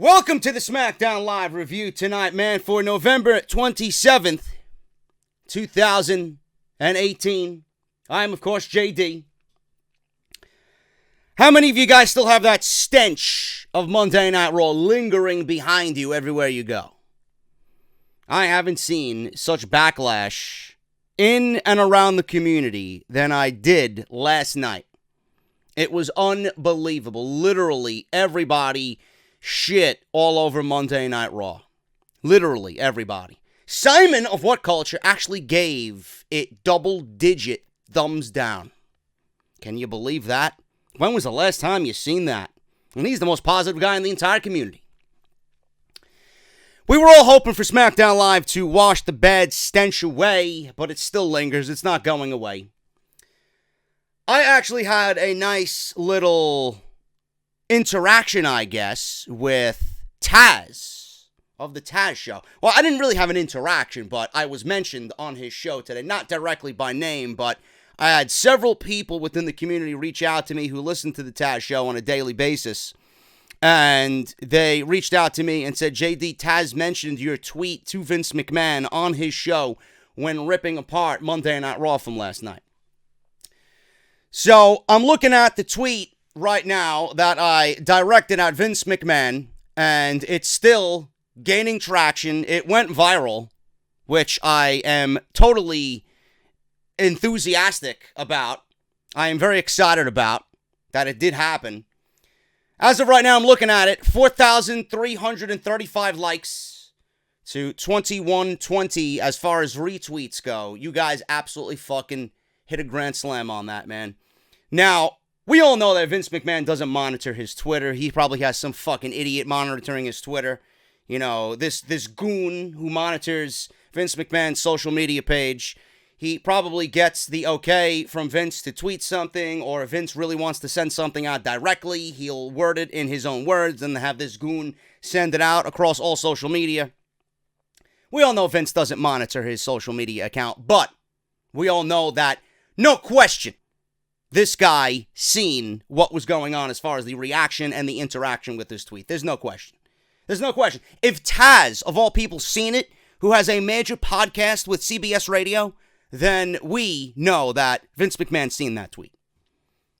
Welcome to the Smackdown Live review tonight, man, for November 27th, 2018. I am, of course, JD. How many of you guys still have that stench of Monday Night Raw lingering behind you everywhere you go? I haven't seen such backlash in and around the community than I did last night. It was unbelievable. Literally, everybody shit all over Monday Night Raw. Literally, everybody. Simon of What Culture actually gave it double-digit thumbs down. Can you believe that? When was the last time you seen that? And he's the most positive guy in the entire community. We were all hoping for SmackDown Live to wash the bad stench away, but it still lingers. It's not going away. I actually had a nice little interaction, I guess, with Taz of the Taz Show. Well, I didn't really have an interaction, but I was mentioned on his show today. Not directly by name, but I had several people within the community reach out to me who listen to the Taz Show on a daily basis. And they reached out to me and said, JD, Taz mentioned your tweet to Vince McMahon on his show when ripping apart Monday Night Raw from last night. So I'm looking at the tweet right now that I directed at Vince McMahon, and it's still gaining traction. It went viral, which I am totally enthusiastic about. I am very excited about that it did happen. As of right now, I'm looking at it, 4,335 likes to 2120 as far as retweets go. You guys absolutely fucking hit a grand slam on that, man. Now, we all know that Vince McMahon doesn't monitor his Twitter. He probably has some fucking idiot monitoring his Twitter. You know, this goon who monitors Vince McMahon's social media page. He probably gets the okay from Vince to tweet something, or if Vince really wants to send something out directly, he'll word it in his own words and have this goon send it out across all social media. We all know Vince doesn't monitor his social media account, but we all know that, no question, this guy seen what was going on as far as the reaction and the interaction with this tweet. There's no question. There's no question. If Taz, of all people, seen it, who has a major podcast with CBS Radio, then we know that Vince McMahon's seen that tweet.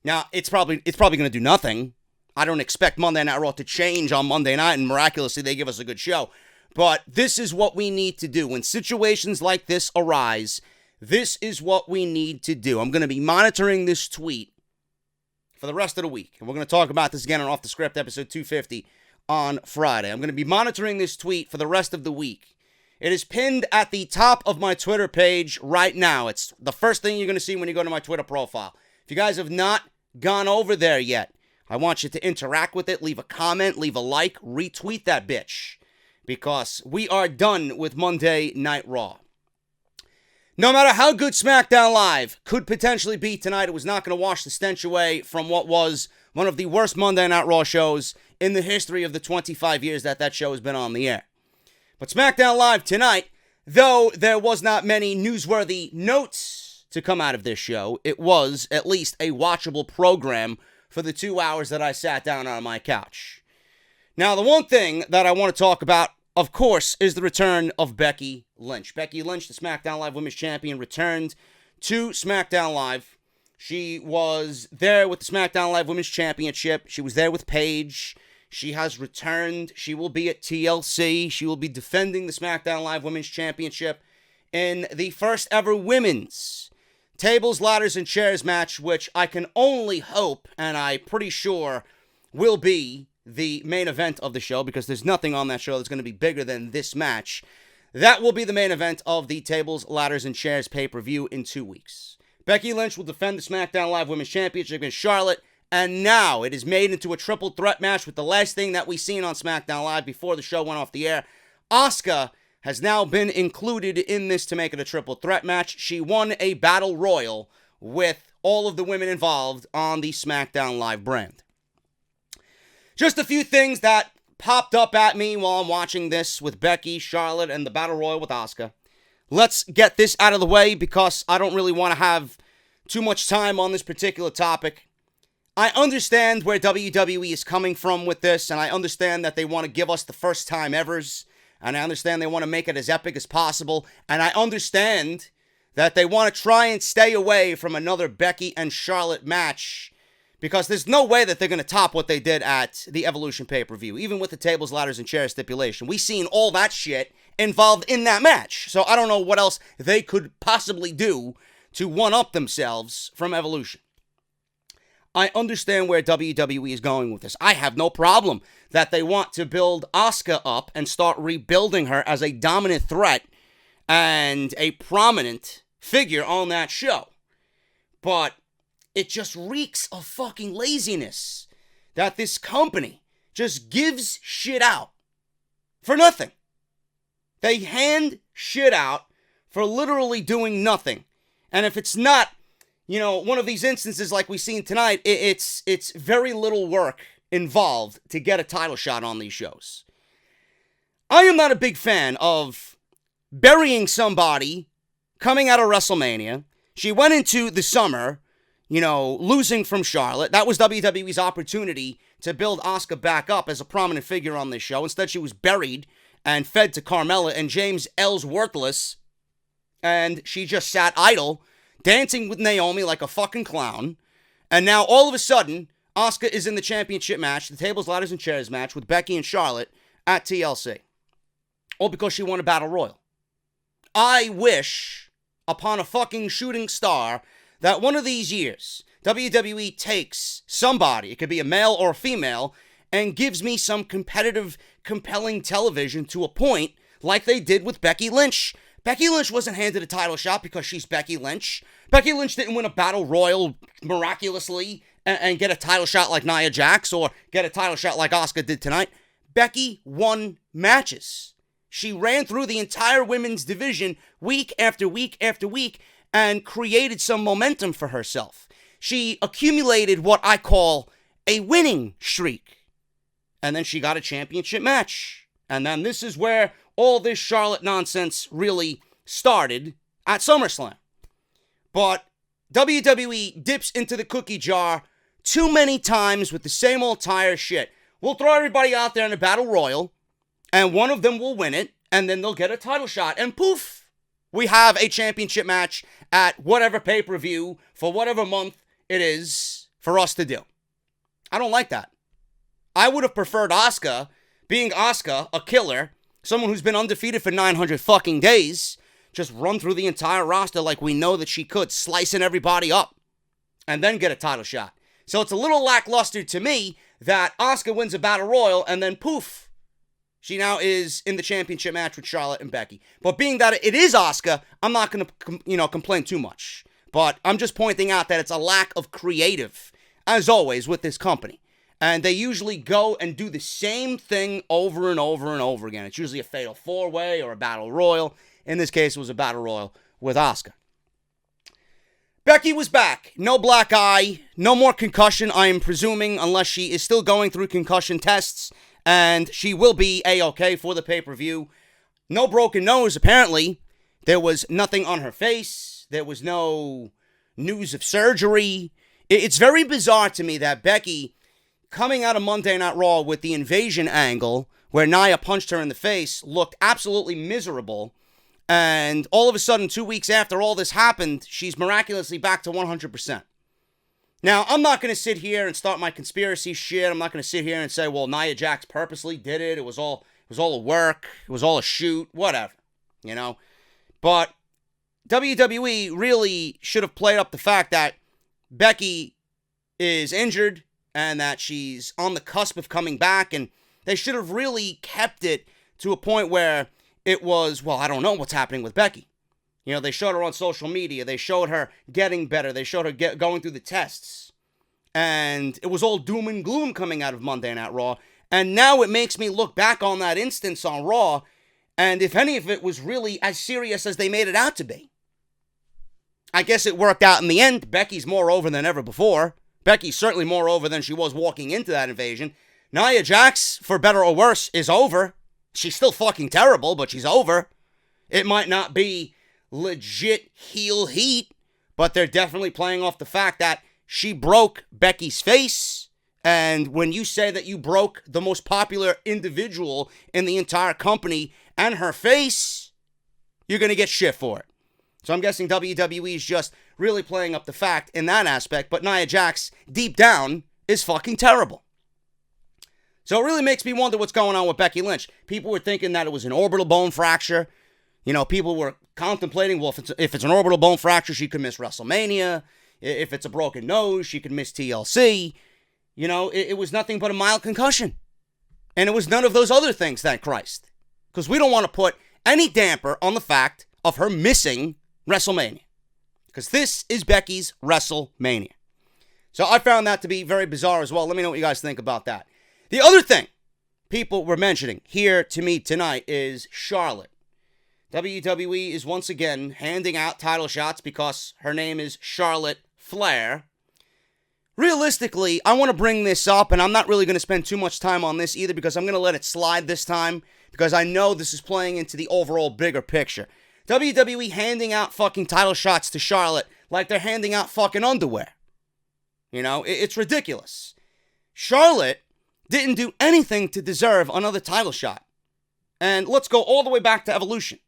Now, it's probably going to do nothing. I don't expect Monday Night Raw to change on Monday night and miraculously they give us a good show. But this is what we need to do. When situations like this arise, this is what we need to do. I'm going to be monitoring this tweet for the rest of the week. And we're going to talk about this again on Off the Script, episode 250 on Friday. I'm going to be monitoring this tweet for the rest of the week. It is pinned at the top of my Twitter page right now. It's the first thing you're going to see when you go to my Twitter profile. If you guys have not gone over there yet, I want you to interact with it, leave a comment, leave a like, retweet that bitch. Because we are done with Monday Night Raw. No matter how good SmackDown Live could potentially be tonight, it was not going to wash the stench away from what was one of the worst Monday Night Raw shows in the history of the 25 years that show has been on the air. But SmackDown Live tonight, though there was not many newsworthy notes to come out of this show, it was at least a watchable program for the 2 hours that I sat down on my couch. Now, the one thing that I want to talk about, of course, is the return of Becky Lynch. Becky Lynch, the SmackDown Live Women's Champion, returned to SmackDown Live. She was there with the SmackDown Live Women's Championship. She was there with Paige. She has returned. She will be at TLC. She will be defending the SmackDown Live Women's Championship in the first ever women's tables, ladders, and chairs match, which I can only hope, and I'm pretty sure will be the main event of the show, because there's nothing on that show that's going to be bigger than this match. That will be the main event of the tables, ladders, and chairs pay-per-view in 2 weeks. Becky Lynch will defend the SmackDown Live Women's Championship against Charlotte. And now it is made into a triple threat match with the last thing that we seen on SmackDown Live before the show went off the air. Asuka has now been included in this to make it a triple threat match. She won a battle royal with all of the women involved on the SmackDown Live brand. Just a few things that popped up at me while I'm watching this with Becky, Charlotte, and the battle royal with Asuka. Let's get this out of the way because I don't really want to have too much time on this particular topic. I understand where WWE is coming from with this, and I understand that they want to give us the first time evers, and I understand they want to make it as epic as possible, and I understand that they want to try and stay away from another Becky and Charlotte match, because there's no way that they're going to top what they did at the Evolution pay-per-view, even with the tables, ladders, and chairs stipulation. We've seen all that shit involved in that match, so I don't know what else they could possibly do to one-up themselves from Evolution. I understand where WWE is going with this. I have no problem that they want to build Asuka up and start rebuilding her as a dominant threat and a prominent figure on that show. But it just reeks of fucking laziness that this company just gives shit out for nothing. They hand shit out for literally doing nothing. And if it's not, one of these instances like we've seen tonight, it's very little work involved to get a title shot on these shows. I am not a big fan of burying somebody coming out of WrestleMania. She went into the summer, losing from Charlotte. That was WWE's opportunity to build Asuka back up as a prominent figure on this show. Instead, she was buried and fed to Carmella and James Ellsworthless, and she just sat idle, dancing with Naomi like a fucking clown. And now, all of a sudden, Asuka is in the championship match, the tables, ladders, and chairs match with Becky and Charlotte at TLC. All because she won a battle royal. I wish upon a fucking shooting star that one of these years, WWE takes somebody, it could be a male or a female, and gives me some competitive, compelling television to a point like they did with Becky Lynch. Becky Lynch wasn't handed a title shot because she's Becky Lynch. Becky Lynch didn't win a battle royal miraculously and get a title shot like Nia Jax or get a title shot like Asuka did tonight. Becky won matches. She ran through the entire women's division week after week after week and created some momentum for herself. She accumulated what I call a winning streak. And then she got a championship match. And then this is where all this Charlotte nonsense really started at SummerSlam. But WWE dips into the cookie jar too many times with the same old tire shit. We'll throw everybody out there in a battle royal, and one of them will win it, and then they'll get a title shot, and poof, we have a championship match at whatever pay-per-view for whatever month it is for us to do. I don't like that. I would have preferred Asuka, being Asuka, a killer, someone who's been undefeated for 900 fucking days, just run through the entire roster like we know that she could, slicing everybody up, and then get a title shot. So it's a little lackluster to me that Asuka wins a battle royal and then poof, she now is in the championship match with Charlotte and Becky. But being that it is Asuka, I'm not going to, complain too much. But I'm just pointing out that it's a lack of creative, as always, with this company. And they usually go and do the same thing over and over and over again. It's usually a fatal four-way or a battle royal. In this case, it was a battle royal with Asuka. Becky was back. No black eye. No more concussion, I am presuming, unless she is still going through concussion tests. And she will be A-OK for the pay-per-view. No broken nose, apparently. There was nothing on her face. There was no news of surgery. It's very bizarre to me that Becky, coming out of Monday Night Raw with the invasion angle, where Nia punched her in the face, looked absolutely miserable. And all of a sudden, 2 weeks after all this happened, she's miraculously back to 100%. Now, I'm not going to sit here and start my conspiracy shit. I'm not going to sit here and say, well, Nia Jax purposely did it. It was all a work. It was all a shoot. Whatever, But WWE really should have played up the fact that Becky is injured and that she's on the cusp of coming back. And they should have really kept it to a point where it was, well, I don't know what's happening with Becky. They showed her on social media. They showed her getting better. They showed her going through the tests. And it was all doom and gloom coming out of Monday Night Raw. And now it makes me look back on that instance on Raw, and if any of it was really as serious as they made it out to be. I guess it worked out in the end. Becky's more over than ever before. Becky's certainly more over than she was walking into that invasion. Nia Jax, for better or worse, is over. She's still fucking terrible, but she's over. It might not be legit heel heat, but they're definitely playing off the fact that she broke Becky's face. And when you say that you broke the most popular individual in the entire company and her face, you're going to get shit for it. So I'm guessing WWE is just really playing up the fact in that aspect, but Nia Jax, deep down, is fucking terrible. So it really makes me wonder what's going on with Becky Lynch. People were thinking that it was an orbital bone fracture. You know, people were contemplating, well, if it's an orbital bone fracture, she could miss WrestleMania. If it's a broken nose, she could miss TLC. You know, it was nothing but a mild concussion. And it was none of those other things, thank Christ. Because we don't want to put any damper on the fact of her missing WrestleMania. Because this is Becky's WrestleMania. So I found that to be very bizarre as well. Let me know what you guys think about that. The other thing people were mentioning here to me tonight is Charlotte. WWE is once again handing out title shots because her name is Charlotte Flair. Realistically, I want to bring this up, and I'm not really going to spend too much time on this either because I'm going to let it slide this time because I know this is playing into the overall bigger picture. WWE handing out fucking title shots to Charlotte like they're handing out fucking underwear. You know, it's ridiculous. Charlotte didn't do anything to deserve another title shot. And let's go all the way back to Evolution.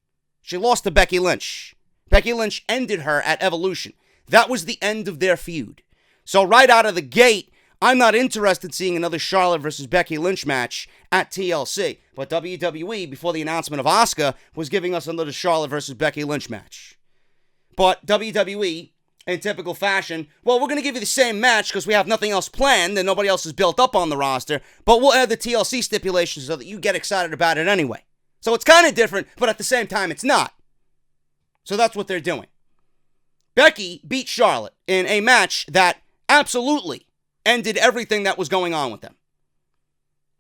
She lost to Becky Lynch. Becky Lynch ended her at Evolution. That was the end of their feud. So right out of the gate, I'm not interested in seeing another Charlotte versus Becky Lynch match at TLC. But WWE, before the announcement of Asuka, was giving us another Charlotte versus Becky Lynch match. But WWE, in typical fashion, well, we're going to give you the same match because we have nothing else planned and nobody else is built up on the roster, but we'll add the TLC stipulations so that you get excited about it anyway. So it's kind of different, but at the same time, it's not. So that's what they're doing. Becky beat Charlotte in a match that absolutely ended everything that was going on with them.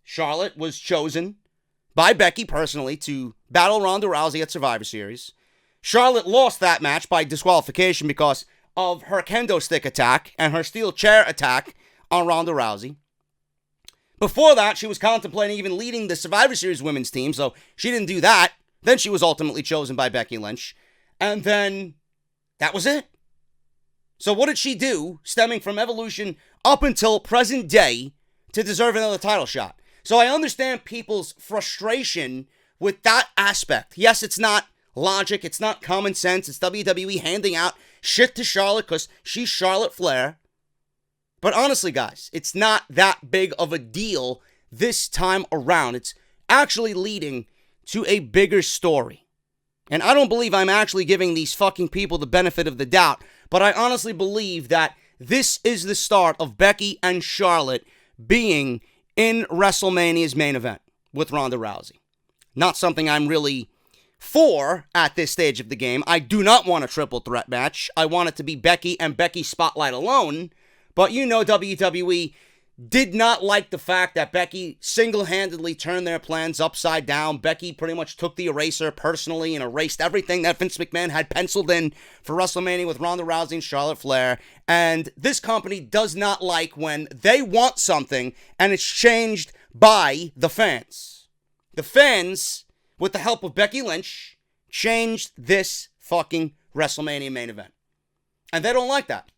Charlotte was chosen by Becky personally to battle Ronda Rousey at Survivor Series. Charlotte lost that match by disqualification because of her kendo stick attack and her steel chair attack on Ronda Rousey. Before that, she was contemplating even leading the Survivor Series women's team, so she didn't do that. Then she was ultimately chosen by Becky Lynch. And then that was it. So what did she do, stemming from Evolution up until present day, to deserve another title shot? So I understand people's frustration with that aspect. Yes, it's not logic, it's not common sense, it's WWE handing out shit to Charlotte because she's Charlotte Flair. But honestly, guys, it's not that big of a deal this time around. It's actually leading to a bigger story. And I don't believe I'm actually giving these fucking people the benefit of the doubt, but I honestly believe that this is the start of Becky and Charlotte being in WrestleMania's main event with Ronda Rousey. Not something I'm really for at this stage of the game. I do not want a triple threat match. I want it to be Becky and Becky Spotlight alone. But you know WWE did not like the fact that Becky single-handedly turned their plans upside down. Becky pretty much took the eraser personally and erased everything that Vince McMahon had penciled in for WrestleMania with Ronda Rousey and Charlotte Flair. And this company does not like when they want something and it's changed by the fans. The fans, with the help of Becky Lynch, changed this fucking WrestleMania main event. And they don't like that.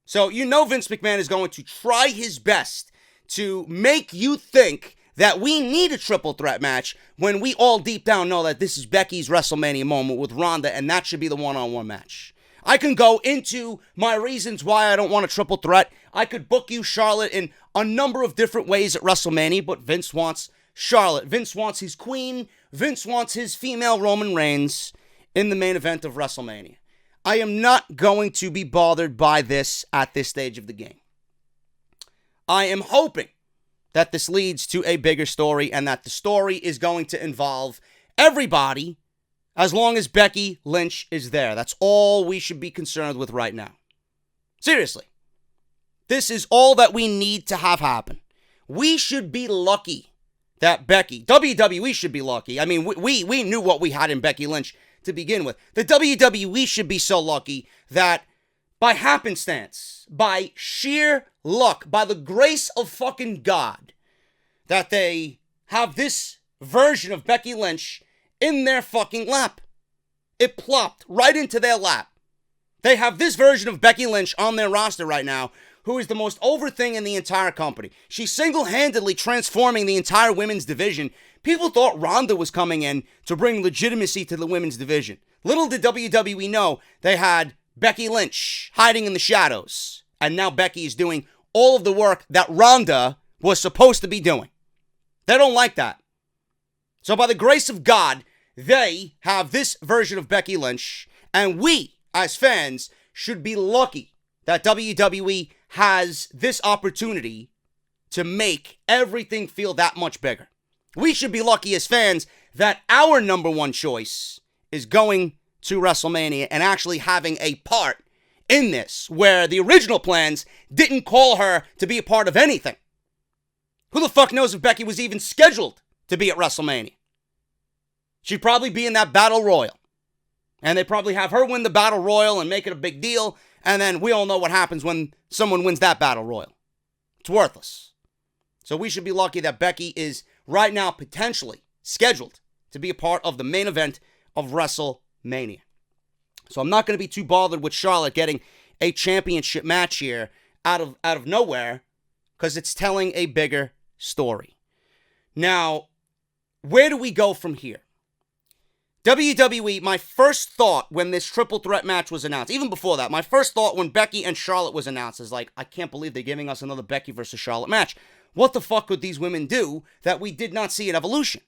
So you know Vince McMahon is going to try his best to make you think that we need a triple threat match when we all deep down know that this is Becky's WrestleMania moment with Ronda and that should be the one-on-one match. I can go into my reasons why I don't want a triple threat. I could book you Charlotte in a number of different ways at WrestleMania, but Vince wants Charlotte. Vince wants his queen. Vince wants his female Roman Reigns in the main event of WrestleMania. I am not going to be bothered by this at this stage of the game. I am hoping that this leads to a bigger story and that the story is going to involve everybody as long as Becky Lynch is there. That's all we should be concerned with right now. Seriously. This is all that we need to have happen. We should be lucky that Becky, WWE should be lucky. I mean, we knew what we had in Becky Lynch to begin with. The WWE should be so lucky that by happenstance, by sheer luck, by the grace of fucking God, that they have this version of Becky Lynch in their fucking lap. It plopped right into their lap. They have this version of Becky Lynch on their roster right now, who is the most over thing in the entire company. She's single-handedly transforming the entire women's division. People thought Ronda was coming in to bring legitimacy to the women's division. Little did WWE know they had Becky Lynch hiding in the shadows. And now Becky is doing all of the work that Ronda was supposed to be doing. They don't like that. So by the grace of God, they have this version of Becky Lynch. And we, as fans, should be lucky that WWE has this opportunity to make everything feel that much bigger. We should be lucky as fans that our number one choice is going to WrestleMania and actually having a part in this, where the original plans didn't call her to be a part of anything. Who the fuck knows if Becky was even scheduled to be at WrestleMania? She'd probably be in that Battle Royal. And they probably have her win the Battle Royal and make it a big deal. And then we all know what happens when someone wins that Battle Royal. It's worthless. So we should be lucky that Becky is right now potentially scheduled to be a part of the main event of WrestleMania. So I'm not going to be too bothered with Charlotte getting a championship match here out of nowhere, because it's telling a bigger story. Now, where do we go from here? WWE, my first thought when this triple threat match was announced, even before that, my first thought when Becky and Charlotte was announced is like, I can't believe they're giving us another Becky versus Charlotte match. What the fuck could these women do that we did not see in Evolution?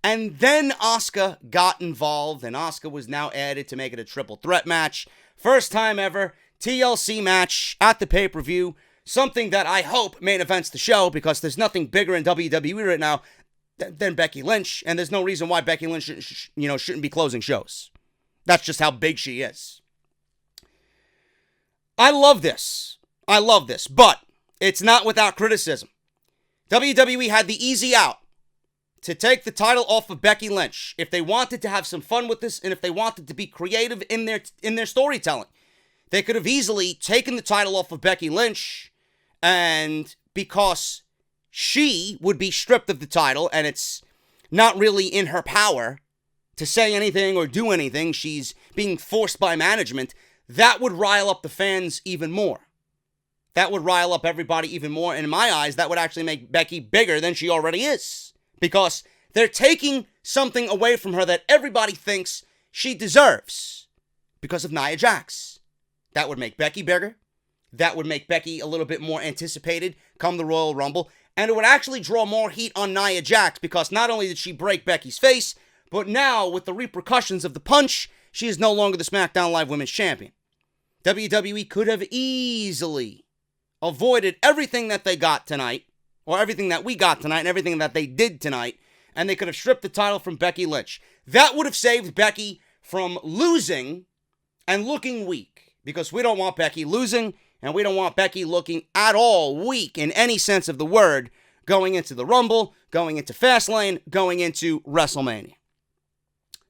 And then Asuka got involved, and Asuka was now added to make it a triple threat match. First time ever, TLC match at the pay-per-view. Something that I hope main events the show, because there's nothing bigger in WWE right now than Becky Lynch, and there's no reason why Becky Lynch shouldn't be closing shows. That's just how big she is. I love this, but it's not without criticism. WWE had the easy out to take the title off of Becky Lynch if they wanted to have some fun with this, and if they wanted to be creative in their storytelling. They could have easily taken the title off of Becky Lynch, and because she would be stripped of the title, and it's not really in her power to say anything or do anything, she's being forced by management, that would rile up the fans even more. That would rile up everybody even more, and in my eyes, that would actually make Becky bigger than she already is. Because they're taking something away from her that everybody thinks she deserves because of Nia Jax. That would make Becky bigger. That would make Becky a little bit more anticipated come the Royal Rumble. And it would actually draw more heat on Nia Jax, because not only did she break Becky's face, but now with the repercussions of the punch, she is no longer the SmackDown Live Women's Champion. WWE could have easily avoided everything that they got tonight, or everything that we got tonight, and everything that they did tonight, and they could have stripped the title from Becky Lynch. That would have saved Becky from losing and looking weak, because we don't want Becky losing, and we don't want Becky looking at all weak in any sense of the word going into the Rumble, going into Fastlane, going into WrestleMania.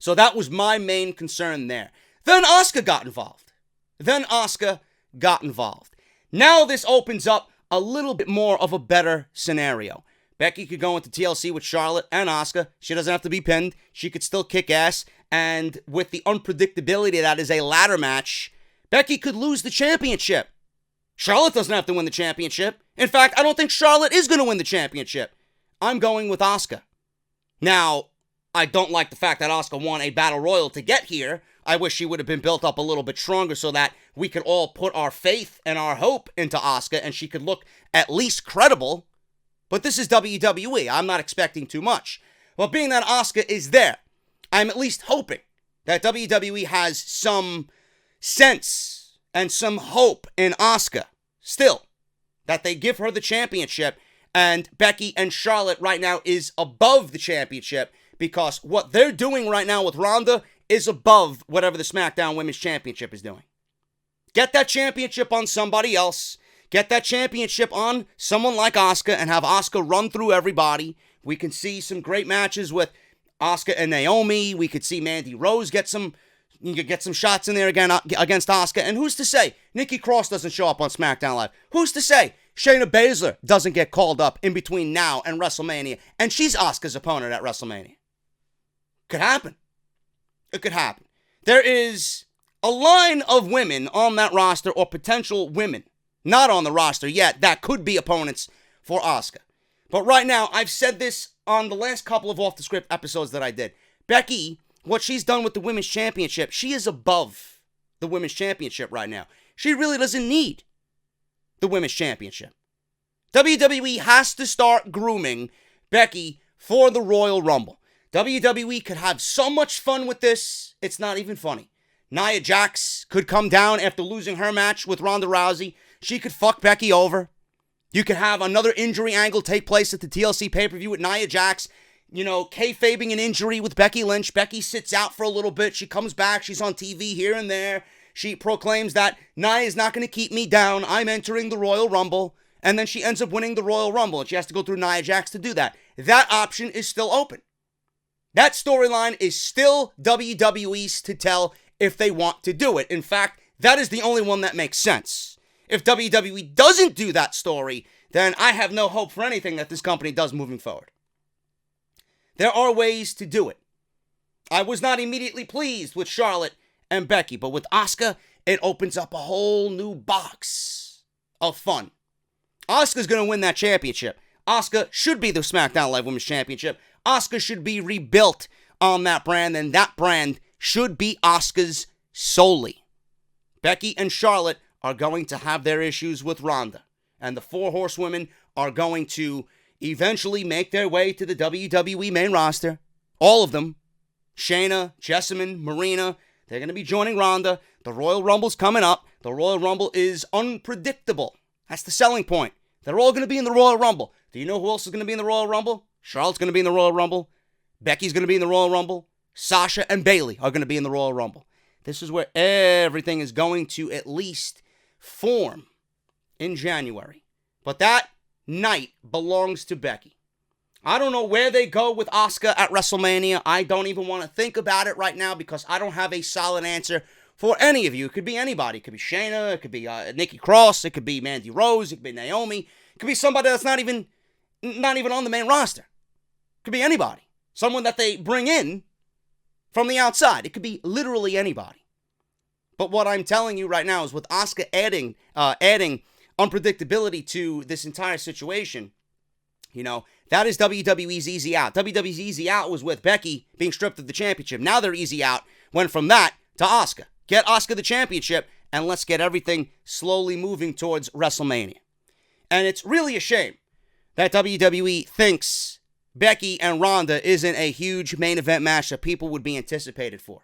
So that was my main concern there. Then Asuka got involved. Now this opens up a little bit more of a better scenario. Becky could go into TLC with Charlotte and Asuka. She doesn't have to be pinned. She could still kick ass. And with the unpredictability that is a ladder match, Becky could lose the championship. Charlotte doesn't have to win the championship. In fact, I don't think Charlotte is going to win the championship. I'm going with Asuka. Now, I don't like the fact that Asuka won a Battle Royal to get here. I wish she would have been built up a little bit stronger so that we could all put our faith and our hope into Asuka and she could look at least credible. But this is WWE. I'm not expecting too much. But being that Asuka is there, I'm at least hoping that WWE has some sense and some hope in Asuka still, that they give her the championship, and Becky and Charlotte right now is above the championship, because what they're doing right now with Ronda is above whatever the SmackDown Women's Championship is doing. Get that championship on somebody else. Get that championship on someone like Asuka and have Asuka run through everybody. We can see some great matches with Asuka and Naomi. We could see Mandy Rose get some shots in there again against Asuka. And who's to say Nikki Cross doesn't show up on SmackDown Live? Who's to say Shayna Baszler doesn't get called up in between now and WrestleMania, and she's Asuka's opponent at WrestleMania? Could happen. It could happen. There is a line of women on that roster, or potential women not on the roster yet, that could be opponents for Asuka. But right now, I've said this on the last couple of Off the Script episodes that I did. Becky, what she's done with the Women's Championship, she is above the Women's Championship right now. She really doesn't need the Women's Championship. WWE has to start grooming Becky for the Royal Rumble. WWE could have so much fun with this, it's not even funny. Nia Jax could come down after losing her match with Ronda Rousey. She could fuck Becky over. You could have another injury angle take place at the TLC pay-per-view with Nia Jax, kayfabing an injury with Becky Lynch. Becky sits out for a little bit. She comes back. She's on TV here and there. She proclaims that Nia is not going to keep me down. I'm entering the Royal Rumble. And then she ends up winning the Royal Rumble, and she has to go through Nia Jax to do that. That option is still open. That storyline is still WWE's to tell if they want to do it. In fact, that is the only one that makes sense. If WWE doesn't do that story, then I have no hope for anything that this company does moving forward. There are ways to do it. I was not immediately pleased with Charlotte and Becky, but with Asuka, it opens up a whole new box of fun. Asuka's going to win that championship. Asuka should be the SmackDown Live Women's Championship. Asuka should be rebuilt on that brand, and that brand should be Asuka's solely. Becky and Charlotte are going to have their issues with Ronda, and the four horsewomen are going to eventually make their way to the WWE main roster. All of them. Shayna, Jessamine, Marina, they're going to be joining Ronda. The Royal Rumble's coming up. The Royal Rumble is unpredictable. That's the selling point. They're all going to be in the Royal Rumble. Do you know who else is going to be in the Royal Rumble? Charlotte's going to be in the Royal Rumble. Becky's going to be in the Royal Rumble. Sasha and Bayley are going to be in the Royal Rumble. This is where everything is going to at least form in January. But that night belongs to Becky. I don't know where they go with Asuka at WrestleMania. I don't even want to think about it right now because I don't have a solid answer for any of you. It could be anybody. It could be Shayna. It could be Nikki Cross. It could be Mandy Rose. It could be Naomi. It could be somebody that's not even on the main roster. It could be anybody. Someone that they bring in from the outside. It could be literally anybody. But what I'm telling you right now is with Asuka adding unpredictability to this entire situation, that is WWE's easy out. WWE's easy out was with Becky being stripped of the championship. Now their easy out went from that to Asuka. Get Asuka the championship, and let's get everything slowly moving towards WrestleMania. And it's really a shame that WWE thinks Becky and Ronda isn't a huge main event match that people would be anticipated for.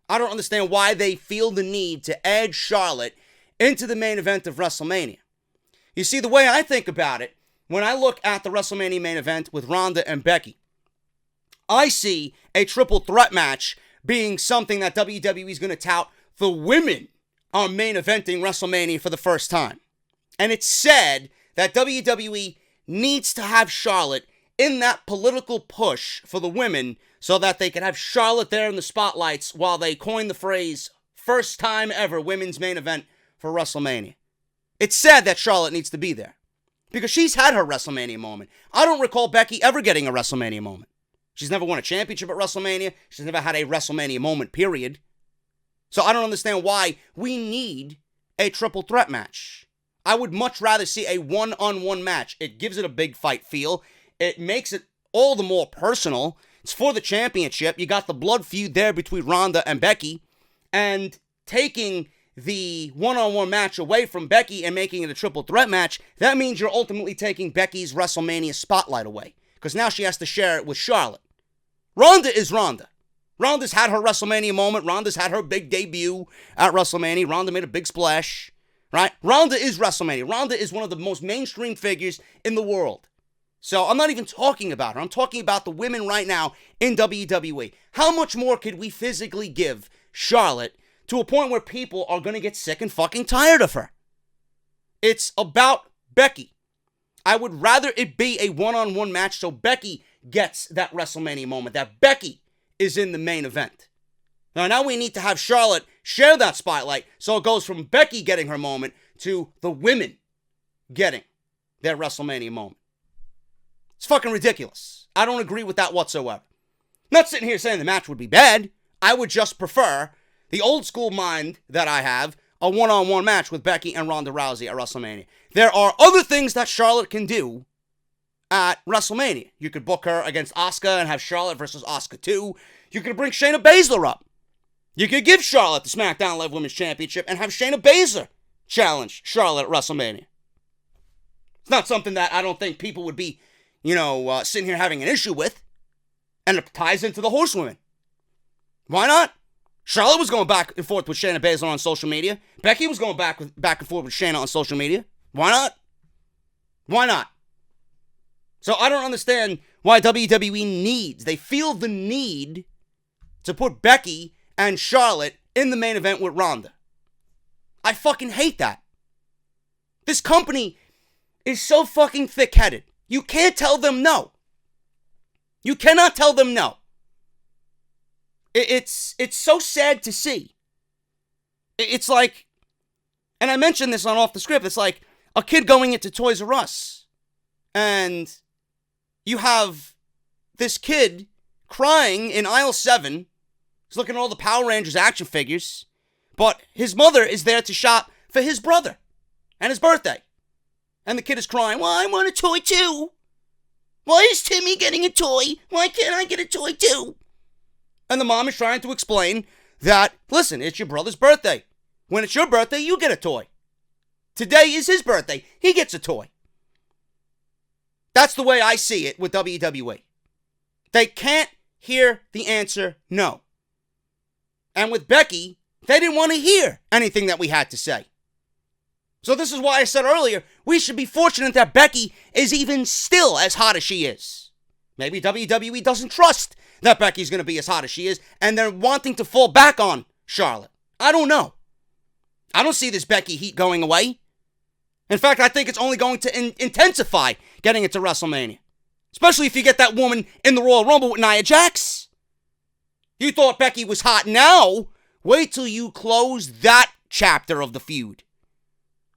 I don't understand why they feel the need to add Charlotte into the main event of WrestleMania. You see, the way I think about it, when I look at the WrestleMania main event with Ronda and Becky, I see a triple threat match being something that WWE is going to tout. The women are main eventing WrestleMania for the first time. And it's said that WWE needs to have Charlotte in that political push for the women so that they can have Charlotte there in the spotlights while they coin the phrase, first time ever women's main event for WrestleMania. It's said that Charlotte needs to be there because she's had her WrestleMania moment. I don't recall Becky ever getting a WrestleMania moment. She's never won a championship at WrestleMania. She's never had a WrestleMania moment, period. So I don't understand why we need a triple threat match. I would much rather see a one-on-one match. It gives it a big fight feel. It makes it all the more personal. It's for the championship. You got the blood feud there between Ronda and Becky. And taking the one-on-one match away from Becky and making it a triple threat match, that means you're ultimately taking Becky's WrestleMania spotlight away. Because now she has to share it with Charlotte. Ronda is Ronda. Ronda's had her WrestleMania moment. Ronda's had her big debut at WrestleMania. Ronda made a big splash, right? Ronda is WrestleMania. Ronda is one of the most mainstream figures in the world. So I'm not even talking about her. I'm talking about the women right now in WWE. How much more could we physically give Charlotte to a point where people are going to get sick and fucking tired of her? It's about Becky. I would rather it be a one-on-one match so Becky gets that WrestleMania moment, that Becky is in the main event. Now we need to have Charlotte share that spotlight so it goes from Becky getting her moment to the women getting their WrestleMania moment. It's fucking ridiculous. I don't agree with that whatsoever. I'm not sitting here saying the match would be bad. I would just prefer The old school mind that I have, a one-on-one match with Becky and Ronda Rousey at WrestleMania. There are other things that Charlotte can do at WrestleMania. You could book her against Asuka and have Charlotte versus Asuka 2. You could bring Shayna Baszler up. You could give Charlotte the SmackDown Live Women's Championship and have Shayna Baszler challenge Charlotte at WrestleMania. It's not something that I don't think people would be, sitting here having an issue with. And it ties into the horsewomen. Why not? Charlotte was going back and forth with Shayna Baszler on social media. Becky was going back and forth with Shayna on social media. Why not? Why not? So I don't understand why WWE they feel the need to put Becky and Charlotte in the main event with Ronda. I fucking hate that. This company is so fucking thick-headed. You can't tell them no. You cannot tell them no. It's so sad to see. It's like, and I mentioned this on Off the Script, it's like a kid going into Toys R Us, and you have this kid crying in aisle 7. He's looking at all the Power Rangers action figures, but his mother is there to shop for his brother and his birthday. And the kid is crying, well, I want a toy too. Why is Timmy getting a toy? Why can't I get a toy too? And the mom is trying to explain that, listen, it's your brother's birthday. When it's your birthday, you get a toy. Today is his birthday. He gets a toy. That's the way I see it with WWE. They can't hear the answer no. And with Becky, they didn't want to hear anything that we had to say. So this is why I said earlier, we should be fortunate that Becky is even still as hot as she is. Maybe WWE doesn't trust that Becky's going to be as hot as she is, and they're wanting to fall back on Charlotte. I don't know. I don't see this Becky heat going away. In fact, I think it's only going to intensify getting into WrestleMania. Especially if you get that woman in the Royal Rumble with Nia Jax. You thought Becky was hot now. Wait till you close that chapter of the feud.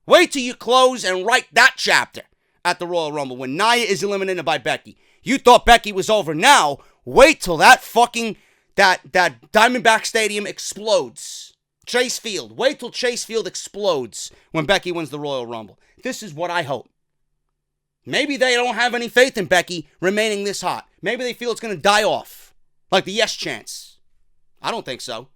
Wait till you close and write that chapter at the Royal Rumble when Nia is eliminated by Becky. You thought Becky was over now. Wait till that Diamondback Stadium explodes. Chase Field. Wait till Chase Field explodes when Becky wins the Royal Rumble. This is what I hope. Maybe they don't have any faith in Becky remaining this hot. Maybe they feel it's going to die off. Like the yes chance. I don't think so.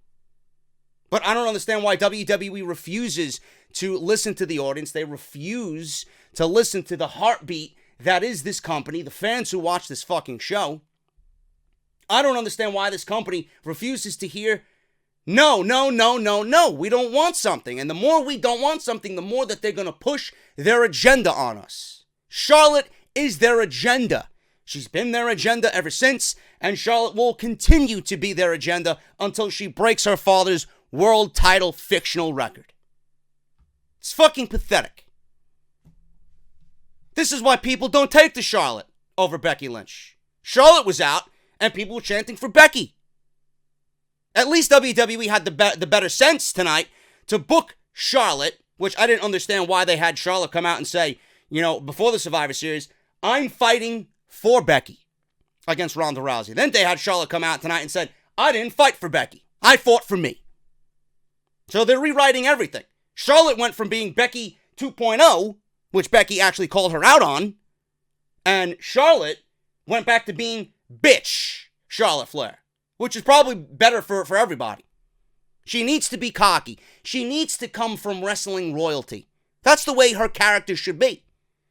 But I don't understand why WWE refuses to listen to the audience. They refuse to listen to the heartbeat that is this company, the fans who watch this fucking show. I don't understand why this company refuses to hear, no, we don't want something. And the more we don't want something, the more that they're going to push their agenda on us. Charlotte is their agenda. She's been their agenda ever since, and Charlotte will continue to be their agenda until she breaks her father's world title fictional record. It's fucking pathetic. This is why people don't take to Charlotte over Becky Lynch. Charlotte was out, and people were chanting for Becky. At least WWE had the better sense tonight to book Charlotte, which I didn't understand why they had Charlotte come out and say, before the Survivor Series, I'm fighting for Becky against Ronda Rousey. Then they had Charlotte come out tonight and said, I didn't fight for Becky. I fought for me. So they're rewriting everything. Charlotte went from being Becky 2.0, which Becky actually called her out on, and Charlotte went back to being bitch Charlotte Flair, which is probably better for everybody. She needs to be cocky. She needs to come from wrestling royalty. That's the way her character should be.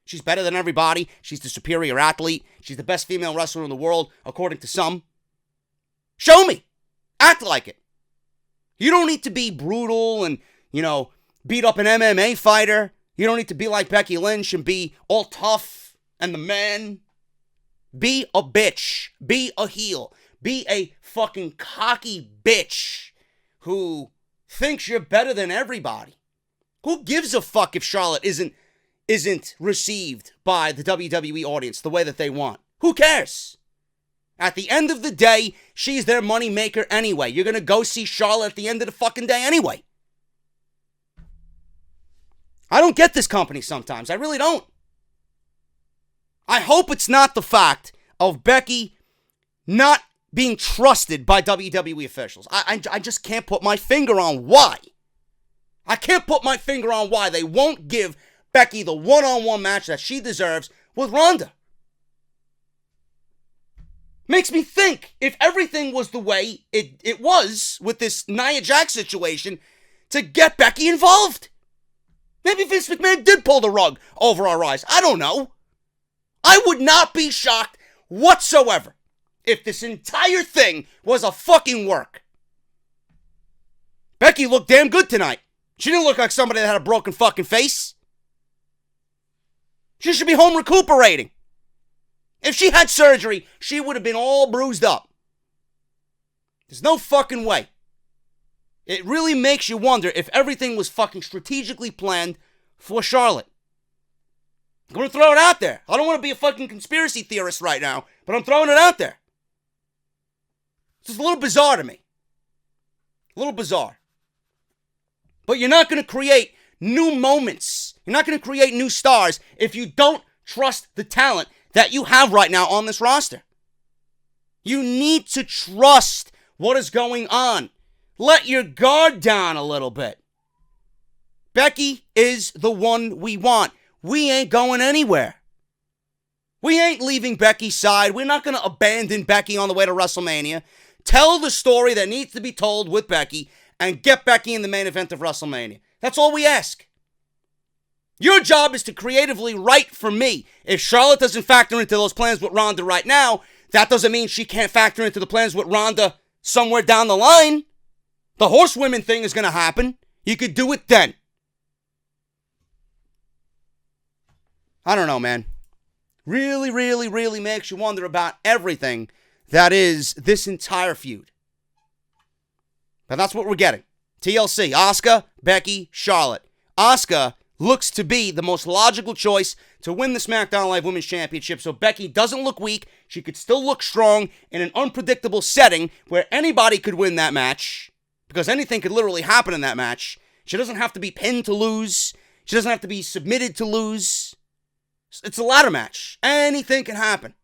She's better than everybody. She's the superior athlete. She's the best female wrestler in the world, according to some. Show me. Act like it. You don't need to be brutal and, beat up an MMA fighter. You don't need to be like Becky Lynch and be all tough and the man. Be a bitch. Be a heel. Be a fucking cocky bitch who thinks you're better than everybody. Who gives a fuck if Charlotte isn't received by the WWE audience the way that they want? Who cares? At the end of the day, she's their money maker anyway. You're going to go see Charlotte at the end of the fucking day anyway. I don't get this company sometimes. I really don't. I hope it's not the fact of Becky not being trusted by WWE officials. I just can't put my finger on why. I can't put my finger on why they won't give Becky the one-on-one match that she deserves with Ronda. Makes me think, if everything was the way it was with this Nia Jax situation, to get Becky involved. Maybe Vince McMahon did pull the rug over our eyes. I don't know. I would not be shocked whatsoever if this entire thing was a fucking work. Becky looked damn good tonight. She didn't look like somebody that had a broken fucking face. She should be home recuperating. If she had surgery, she would have been all bruised up. There's no fucking way. It really makes you wonder if everything was fucking strategically planned for Charlotte. I'm going to throw it out there. I don't want to be a fucking conspiracy theorist right now, but I'm throwing it out there. It's just a little bizarre to me. A little bizarre. But you're not going to create new moments. You're not going to create new stars if you don't trust the talent that you have right now on this roster. You need to trust what is going on. Let your guard down a little bit. Becky is the one we want. We ain't going anywhere. We ain't leaving Becky's side. We're not going to abandon Becky on the way to WrestleMania. Tell the story that needs to be told with Becky and get Becky in the main event of WrestleMania. That's all we ask. Your job is to creatively write for me. If Charlotte doesn't factor into those plans with Ronda right now, that doesn't mean she can't factor into the plans with Ronda somewhere down the line. The horsewomen thing is going to happen. You could do it then. I don't know, man. Really, really, really makes you wonder about everything that is this entire feud. But that's what we're getting. TLC, Asuka, Becky, Charlotte. Asuka looks to be the most logical choice to win the SmackDown Live Women's Championship, so Becky doesn't look weak. She could still look strong in an unpredictable setting where anybody could win that match, because anything could literally happen in that match. She doesn't have to be pinned to lose. She doesn't have to be submitted to lose. It's a ladder match. Anything can happen.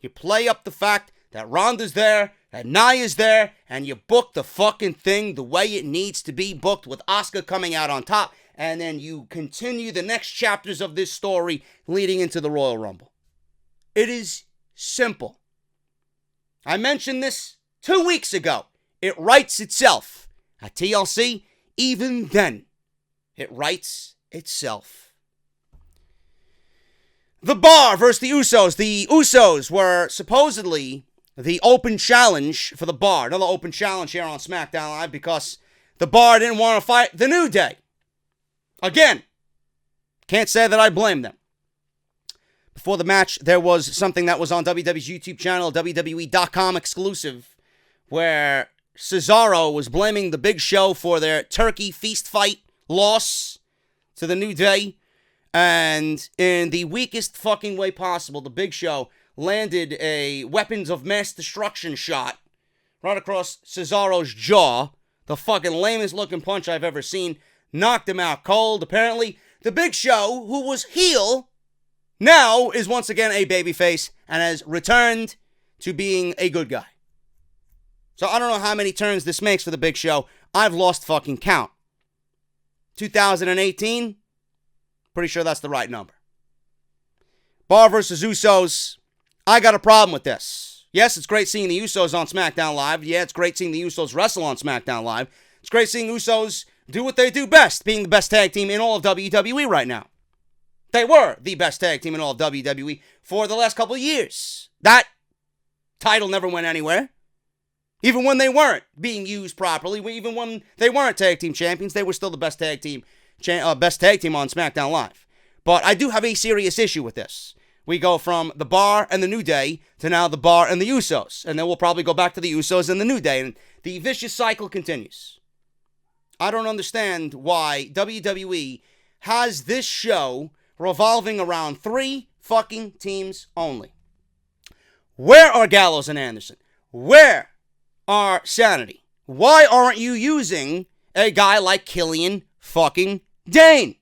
You play up the fact that Ronda's there, that Nia's there, and you book the fucking thing the way it needs to be booked with Asuka coming out on top, and then you continue the next chapters of this story leading into the Royal Rumble. It is simple. I mentioned this 2 weeks ago. It writes itself. At TLC, even then, it writes itself. The Bar versus the Usos. The Usos were supposedly the open challenge for the Bar. Another open challenge here on SmackDown Live because the Bar didn't want to fight the New Day. Again, can't say that I blame them. Before the match, there was something that was on WWE's YouTube channel, WWE.com exclusive, where Cesaro was blaming the Big Show for their turkey feast fight loss to the New Day. And in the weakest fucking way possible, the Big Show landed a weapons of mass destruction shot right across Cesaro's jaw. The fucking lamest looking punch I've ever seen. Knocked him out cold. Apparently, the Big Show, who was heel, now is once again a babyface and has returned to being a good guy. So I don't know how many turns this makes for the Big Show. I've lost fucking count. 2018, pretty sure that's the right number. Bar versus Usos. I got a problem with this. Yes, it's great seeing the Usos on SmackDown Live. Yeah, it's great seeing the Usos wrestle on SmackDown Live. It's great seeing Usos do what they do best, being the best tag team in all of WWE right now. They were the best tag team in all of WWE for the last couple of years. That title never went anywhere. Even when they weren't being used properly, even when they weren't tag team champions, they were still the best tag team on SmackDown Live. But I do have a serious issue with this. We go from the Bar and the New Day to now the Bar and the Usos. And then we'll probably go back to the Usos and the New Day. And the vicious cycle continues. I don't understand why WWE has this show revolving around 3 fucking teams only. Where are Gallows and Anderson? Where are Sanity? Why aren't you using a guy like Killian fucking Dane?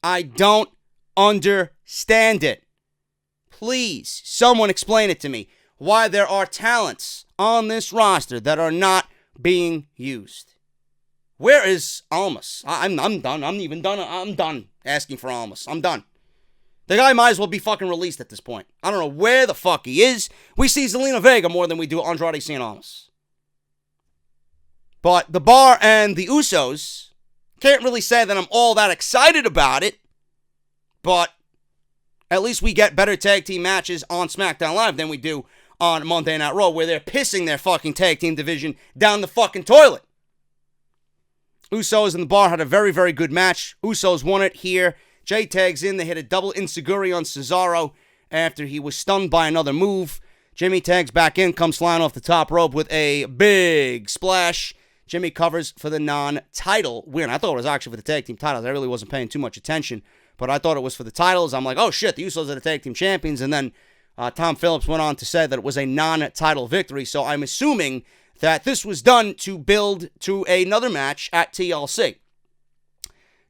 I don't understand it. Please, someone explain it to me. why there are talents on this roster that are not being used. Where is Almas? I'm done. I'm done asking for Almas. I'm done. The guy might as well be fucking released at this point. I don't know where the fuck he is. We see Zelina Vega more than we do Andrade Cien Almas. But the Bar and the Usos, can't really say that I'm all that excited about it, but at least we get better tag team matches on SmackDown Live than we do on Monday Night Raw, where they're pissing their fucking tag team division down the fucking toilet. Usos and the Bar had a very, very good match. Usos won it here. Jay tags in. They hit a double enziguri on Cesaro after he was stunned by another move. Jimmy tags back in, comes flying off the top rope with a big splash. Jimmy covers for the non-title win. I thought it was actually for the tag team titles. I really wasn't paying too much attention, but I thought it was for the titles. I'm like, oh shit, the Usos are the tag team champions. And then Tom Phillips went on to say that it was a non-title victory. So I'm assuming that this was done to build to another match at TLC.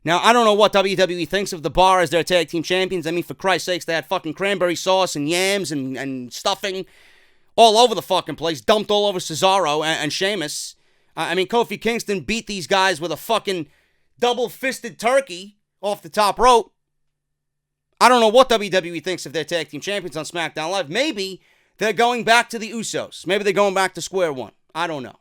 Now, I don't know what WWE thinks of the Bar as their tag team champions. I mean, for Christ's sakes, they had fucking cranberry sauce and yams and stuffing all over the fucking place, dumped all over Cesaro and Sheamus. I mean, Kofi Kingston beat these guys with a fucking double-fisted turkey off the top rope. I don't know what WWE thinks of their tag team champions on SmackDown Live. Maybe they're going back to the Usos. Maybe they're going back to square one. I don't know.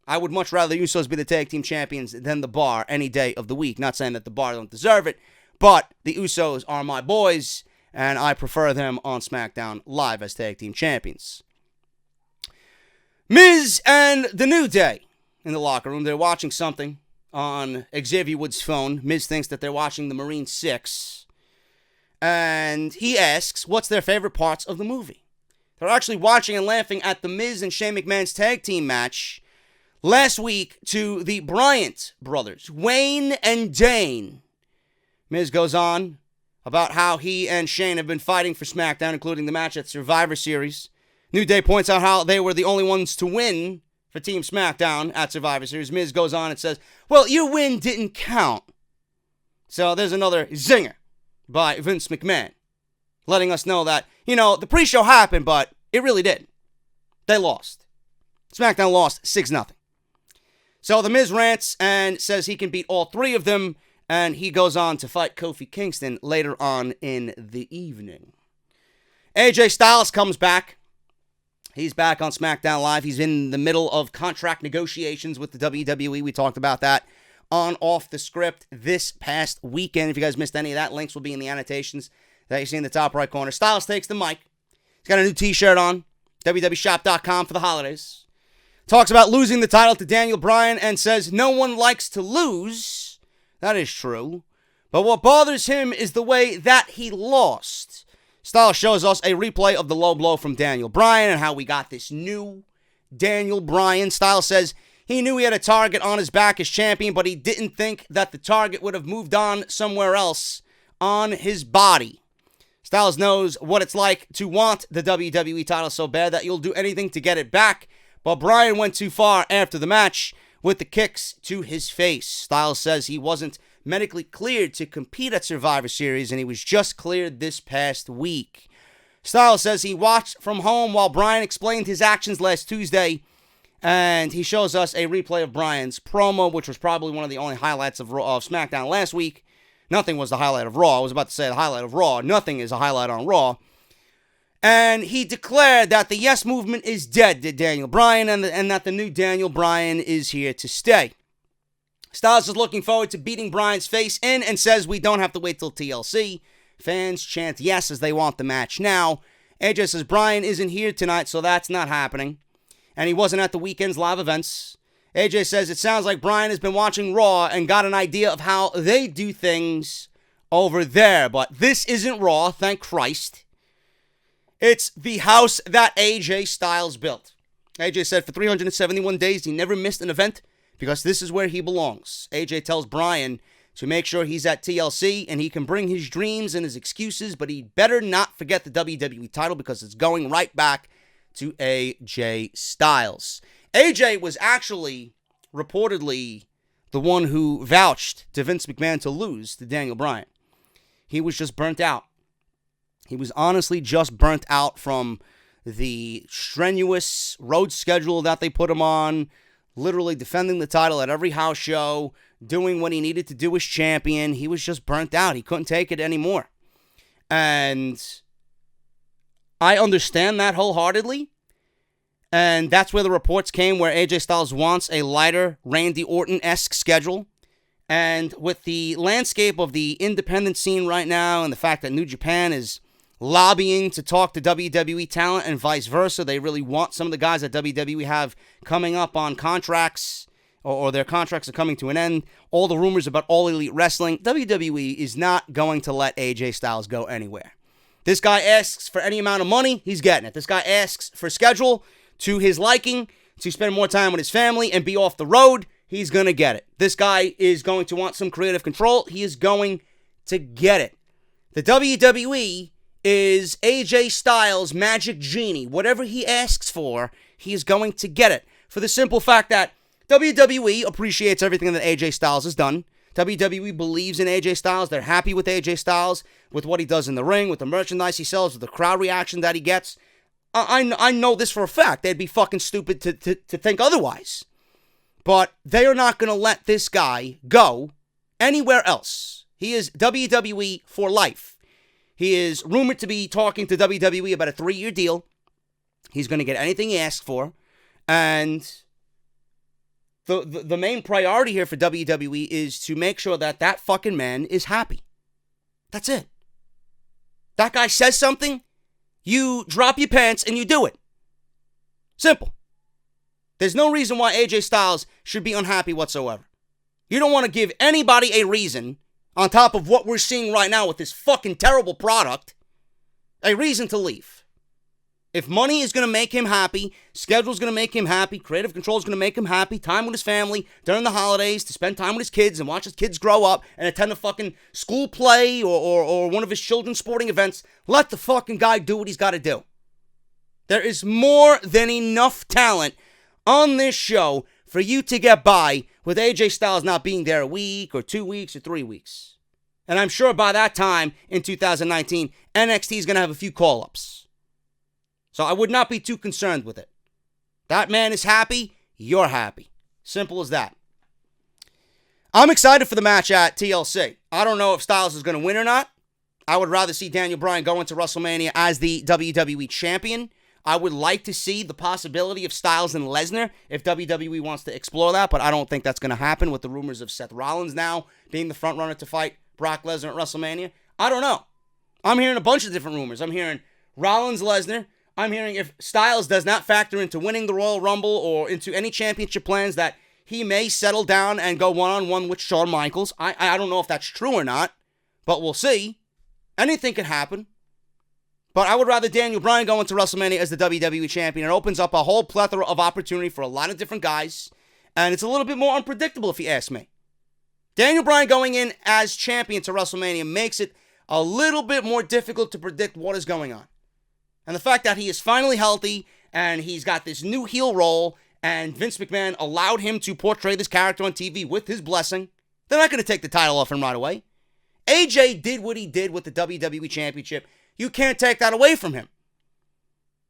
I would much rather the Usos be the tag team champions than the Bar any day of the week. Not saying that the Bar don't deserve it, but the Usos are my boys, and I prefer them on SmackDown Live as tag team champions. Miz and the New Day in the locker room. They're watching something on Xavier Woods' phone. Miz thinks that they're watching the Marine 6. And he asks, what's their favorite parts of the movie? They're actually watching and laughing at the Miz and Shane McMahon's tag team match last week to the Bryant brothers, Wayne and Dane. Miz goes on about how he and Shane have been fighting for SmackDown, including the match at Survivor Series. New Day points out how they were the only ones to win for Team SmackDown at Survivor Series. Miz goes on and says, well, your win didn't count. So there's another zinger by Vince McMahon, letting us know that, you know, the pre-show happened, but it really didn't. They lost. SmackDown lost 6-0. So the Miz rants and says he can beat all three of them, and he goes on to fight Kofi Kingston later on in the evening. AJ Styles comes back. He's back on SmackDown Live. He's in the middle of contract negotiations with the WWE. We talked about that on Off the Script this past weekend. If you guys missed any of that, links will be in the annotations that you see in the top right corner. Styles takes the mic. He's got a new t-shirt on, www.shop.com for the holidays. Talks about losing the title to Daniel Bryan and says no one likes to lose. That is true. But what bothers him is the way that he lost. Styles shows us a replay of the low blow from Daniel Bryan and how we got this new Daniel Bryan. Styles says he knew he had a target on his back as champion, but he didn't think that the target would have moved on somewhere else on his body. Styles knows what it's like to want the WWE title so bad that you'll do anything to get it back, but Bryan went too far after the match with the kicks to his face. Styles says he wasn't medically cleared to compete at Survivor Series, and he was just cleared this past week. Styles says he watched from home while Bryan explained his actions last Tuesday, and he shows us a replay of Bryan's promo, which was probably one of the only highlights of SmackDown last week. Nothing was the highlight of Raw. I was about to say the highlight of Raw. Nothing is a highlight on Raw. And he declared that the Yes Movement is dead to Daniel Bryan and that the new Daniel Bryan is here to stay. Styles is looking forward to beating Bryan's face in and says we don't have to wait till TLC. Fans chant yes as they want the match now. AJ says Bryan isn't here tonight, so that's not happening. And he wasn't at the weekend's live events. AJ says it sounds like Bryan has been watching Raw and got an idea of how they do things over there. But this isn't Raw, thank Christ. It's the house that AJ Styles built. AJ said for 371 days he never missed an event because this is where he belongs. AJ tells Bryan to make sure he's at TLC and he can bring his dreams and his excuses, but he better not forget the WWE title because it's going right back to AJ Styles. AJ was actually reportedly the one who vouched to Vince McMahon to lose to Daniel Bryan. He was just burnt out. He was honestly just burnt out from the strenuous road schedule that they put him on, literally defending the title at every house show, doing what he needed to do as champion. He was just burnt out. He couldn't take it anymore. And I understand that wholeheartedly. And that's where the reports came, where AJ Styles wants a lighter Randy Orton-esque schedule. And with the landscape of the independent scene right now and the fact that New Japan is lobbying to talk to WWE talent and vice versa, they really want some of the guys that WWE have coming up on contracts, or their contracts are coming to an end. All the rumors about All Elite Wrestling, WWE is not going to let AJ Styles go anywhere. This guy asks for any amount of money, he's getting it. This guy asks for schedule to his liking, to spend more time with his family and be off the road, he's going to get it. This guy is going to want some creative control, he is going to get it. The WWE is AJ Styles' magic genie. Whatever he asks for, he is going to get it. For the simple fact that WWE appreciates everything that AJ Styles has done. WWE believes in AJ Styles. They're happy with AJ Styles, with what he does in the ring, with the merchandise he sells, with the crowd reaction that he gets. I know this for a fact. They'd be fucking stupid to think otherwise. But they are not going to let this guy go anywhere else. He is WWE for life. He is rumored to be talking to WWE about a 3-year deal. He's going to get anything he asks for. And the main priority here for WWE is to make sure that that fucking man is happy. That's it. That guy says something, you drop your pants and you do it. Simple. There's no reason why AJ Styles should be unhappy whatsoever. You don't want to give anybody a reason, on top of what we're seeing right now with this fucking terrible product, a reason to leave. If money is going to make him happy, schedule's going to make him happy, creative control is going to make him happy, time with his family during the holidays, to spend time with his kids and watch his kids grow up and attend a fucking school play or one of his children's sporting events, let the fucking guy do what he's got to do. There is more than enough talent on this show for you to get by with AJ Styles not being there a week or 2 weeks or 3 weeks. And I'm sure by that time in 2019, NXT is going to have a few call-ups. So I would not be too concerned with it. That man is happy, you're happy. Simple as that. I'm excited for the match at TLC. I don't know if Styles is going to win or not. I would rather see Daniel Bryan go into WrestleMania as the WWE champion. I would like to see the possibility of Styles and Lesnar if WWE wants to explore that, but I don't think that's going to happen with the rumors of Seth Rollins now being the front runner to fight Brock Lesnar at WrestleMania. I don't know. I'm hearing a bunch of different rumors. I'm hearing Rollins-Lesnar. I'm hearing if Styles does not factor into winning the Royal Rumble or into any championship plans, that he may settle down and go one-on-one with Shawn Michaels. I don't know if that's true or not, but we'll see. Anything can happen. But I would rather Daniel Bryan go into WrestleMania as the WWE champion. It opens up a whole plethora of opportunity for a lot of different guys, and it's a little bit more unpredictable if you ask me. Daniel Bryan going in as champion to WrestleMania makes it a little bit more difficult to predict what is going on. And the fact that he is finally healthy and he's got this new heel role and Vince McMahon allowed him to portray this character on TV with his blessing, they're not going to take the title off him right away. AJ did what he did with the WWE Championship. You can't take that away from him.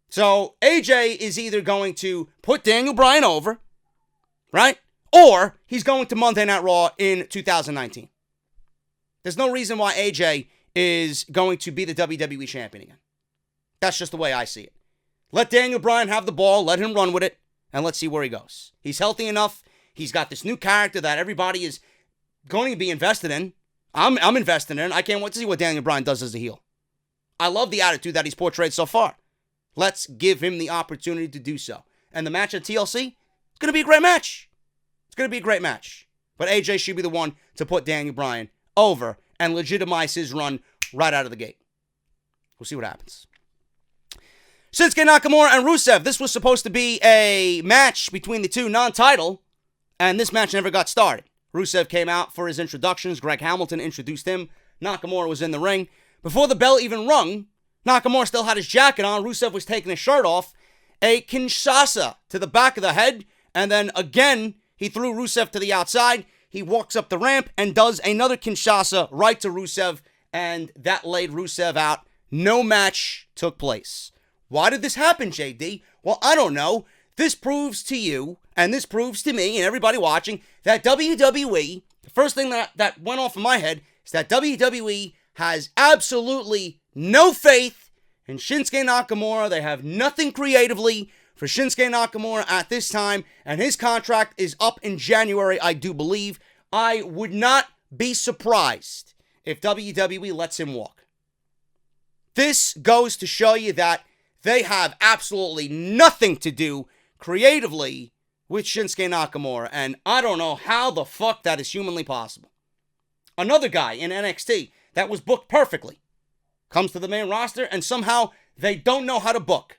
So AJ is either going to put Daniel Bryan over, right? Or he's going to Monday Night Raw in 2019. There's no reason why AJ is going to be the WWE champion again. That's just the way I see it. Let Daniel Bryan have the ball, let him run with it, and let's see where he goes. He's healthy enough. He's got this new character that everybody is going to be invested in. I'm invested in. I can't wait to see what Daniel Bryan does as a heel. I love the attitude that he's portrayed so far. Let's give him the opportunity to do so. And the match at TLC, it's going to be a great match. It's going to be a great match. But AJ should be the one to put Daniel Bryan over and legitimize his run right out of the gate. We'll see what happens. Shinsuke Nakamura and Rusev. This was supposed to be a match between the two, non-title, and this match never got started. Rusev came out for his introductions. Greg Hamilton introduced him. Nakamura was in the ring. Before the bell even rung, Nakamura still had his jacket on. Rusev was taking his shirt off. A Kinshasa to the back of the head, and then again, he threw Rusev to the outside. He walks up the ramp and does another Kinshasa right to Rusev, and that laid Rusev out. No match took place. Why did this happen, JD? Well, I don't know. This proves to you, and this proves to me and everybody watching, that WWE, the first thing that went off in my head is that WWE has absolutely no faith in Shinsuke Nakamura. They have nothing creatively for Shinsuke Nakamura at this time, and his contract is up in January, I do believe. I would not be surprised if WWE lets him walk. This goes to show you that they have absolutely nothing to do creatively with Shinsuke Nakamura, and I don't know how the fuck that is humanly possible. Another guy in NXT that was booked perfectly comes to the main roster, and somehow they don't know how to book.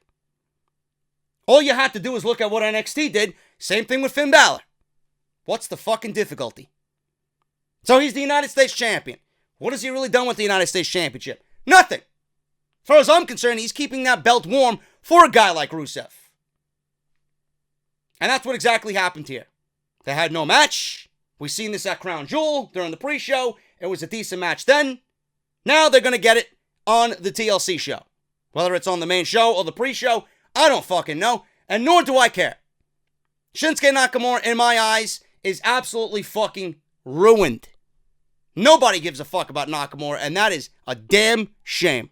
All you have to do is look at what NXT did. Same thing with Finn Balor. What's the fucking difficulty? So he's the United States champion. What has he really done with the United States Championship? Nothing. As far as I'm concerned, he's keeping that belt warm for a guy like Rusev. And that's what exactly happened here. They had no match. We've seen this at Crown Jewel during the pre-show. It was a decent match then. Now they're going to get it on the TLC show. Whether it's on the main show or the pre-show, I don't fucking know. And nor do I care. Shinsuke Nakamura, in my eyes, is absolutely fucking ruined. Nobody gives a fuck about Nakamura, and that is a damn shame.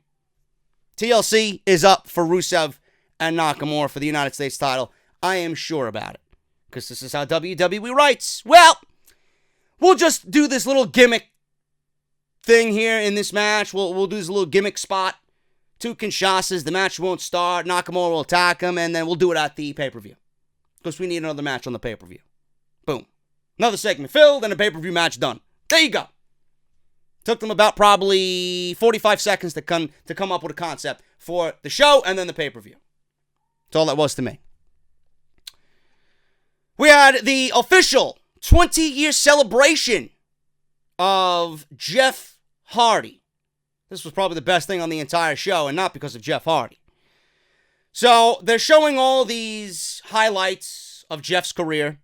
TLC is up for Rusev and Nakamura for the United States title. I am sure about it. Because this is how WWE writes. Well, we'll just do this little gimmick thing here in this match. We'll do this little gimmick spot. 2 Kinshasas. The match won't start. Nakamura will attack him, and then we'll do it at the pay-per-view. Because we need another match on the pay-per-view. Boom. Another segment filled, and a pay-per-view match done. There you go. Took them about probably 45 seconds to come up with a concept for the show and then the pay-per-view. That's all that was to me. We had the official 20-year celebration of Jeff Hardy. This was probably the best thing on the entire show, and not because of Jeff Hardy. So they're showing all these highlights of Jeff's career.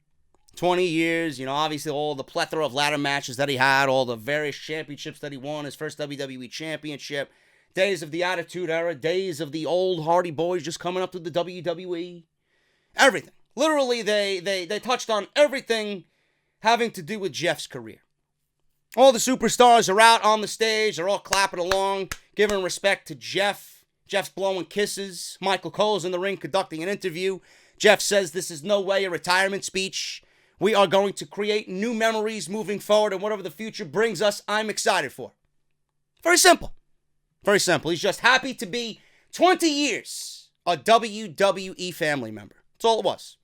20 years, obviously all the plethora of ladder matches that he had, all the various championships that he won, his first WWE championship, days of the Attitude Era, days of the old Hardy Boys just coming up to the WWE, everything. Literally, they touched on everything having to do with Jeff's career. All the superstars are out on the stage, they're all clapping along, giving respect to Jeff. Jeff's blowing kisses. Michael Cole's in the ring conducting an interview. Jeff says this is no way a retirement speech. We are going to create new memories moving forward, and whatever the future brings us, I'm excited for. Very simple. Very simple. He's just happy to be 20 years a WWE family member. That's all it was.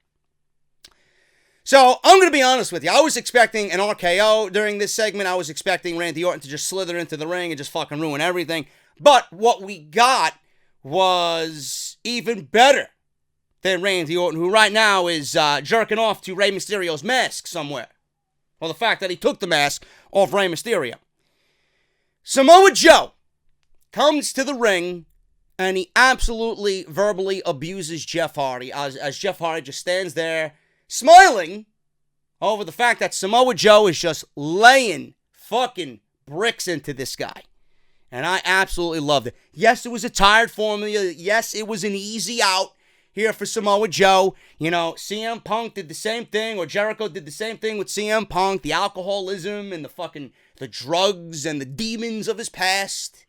So, I'm going to be honest with you. I was expecting an RKO during this segment. I was expecting Randy Orton to just slither into the ring and just fucking ruin everything. But what we got was even better than Randy Orton, who right now is jerking off to Rey Mysterio's mask somewhere. Well, the fact that he took the mask off Rey Mysterio. Samoa Joe comes to the ring, and he absolutely verbally abuses Jeff Hardy, as Jeff Hardy just stands there, smiling over the fact that Samoa Joe is just laying fucking bricks into this guy. And I absolutely loved it. Yes, it was a tired formula. Yes, it was an easy out here for Samoa Joe. CM Punk did the same thing, or Jericho did the same thing with CM Punk, the alcoholism and the drugs and the demons of his past.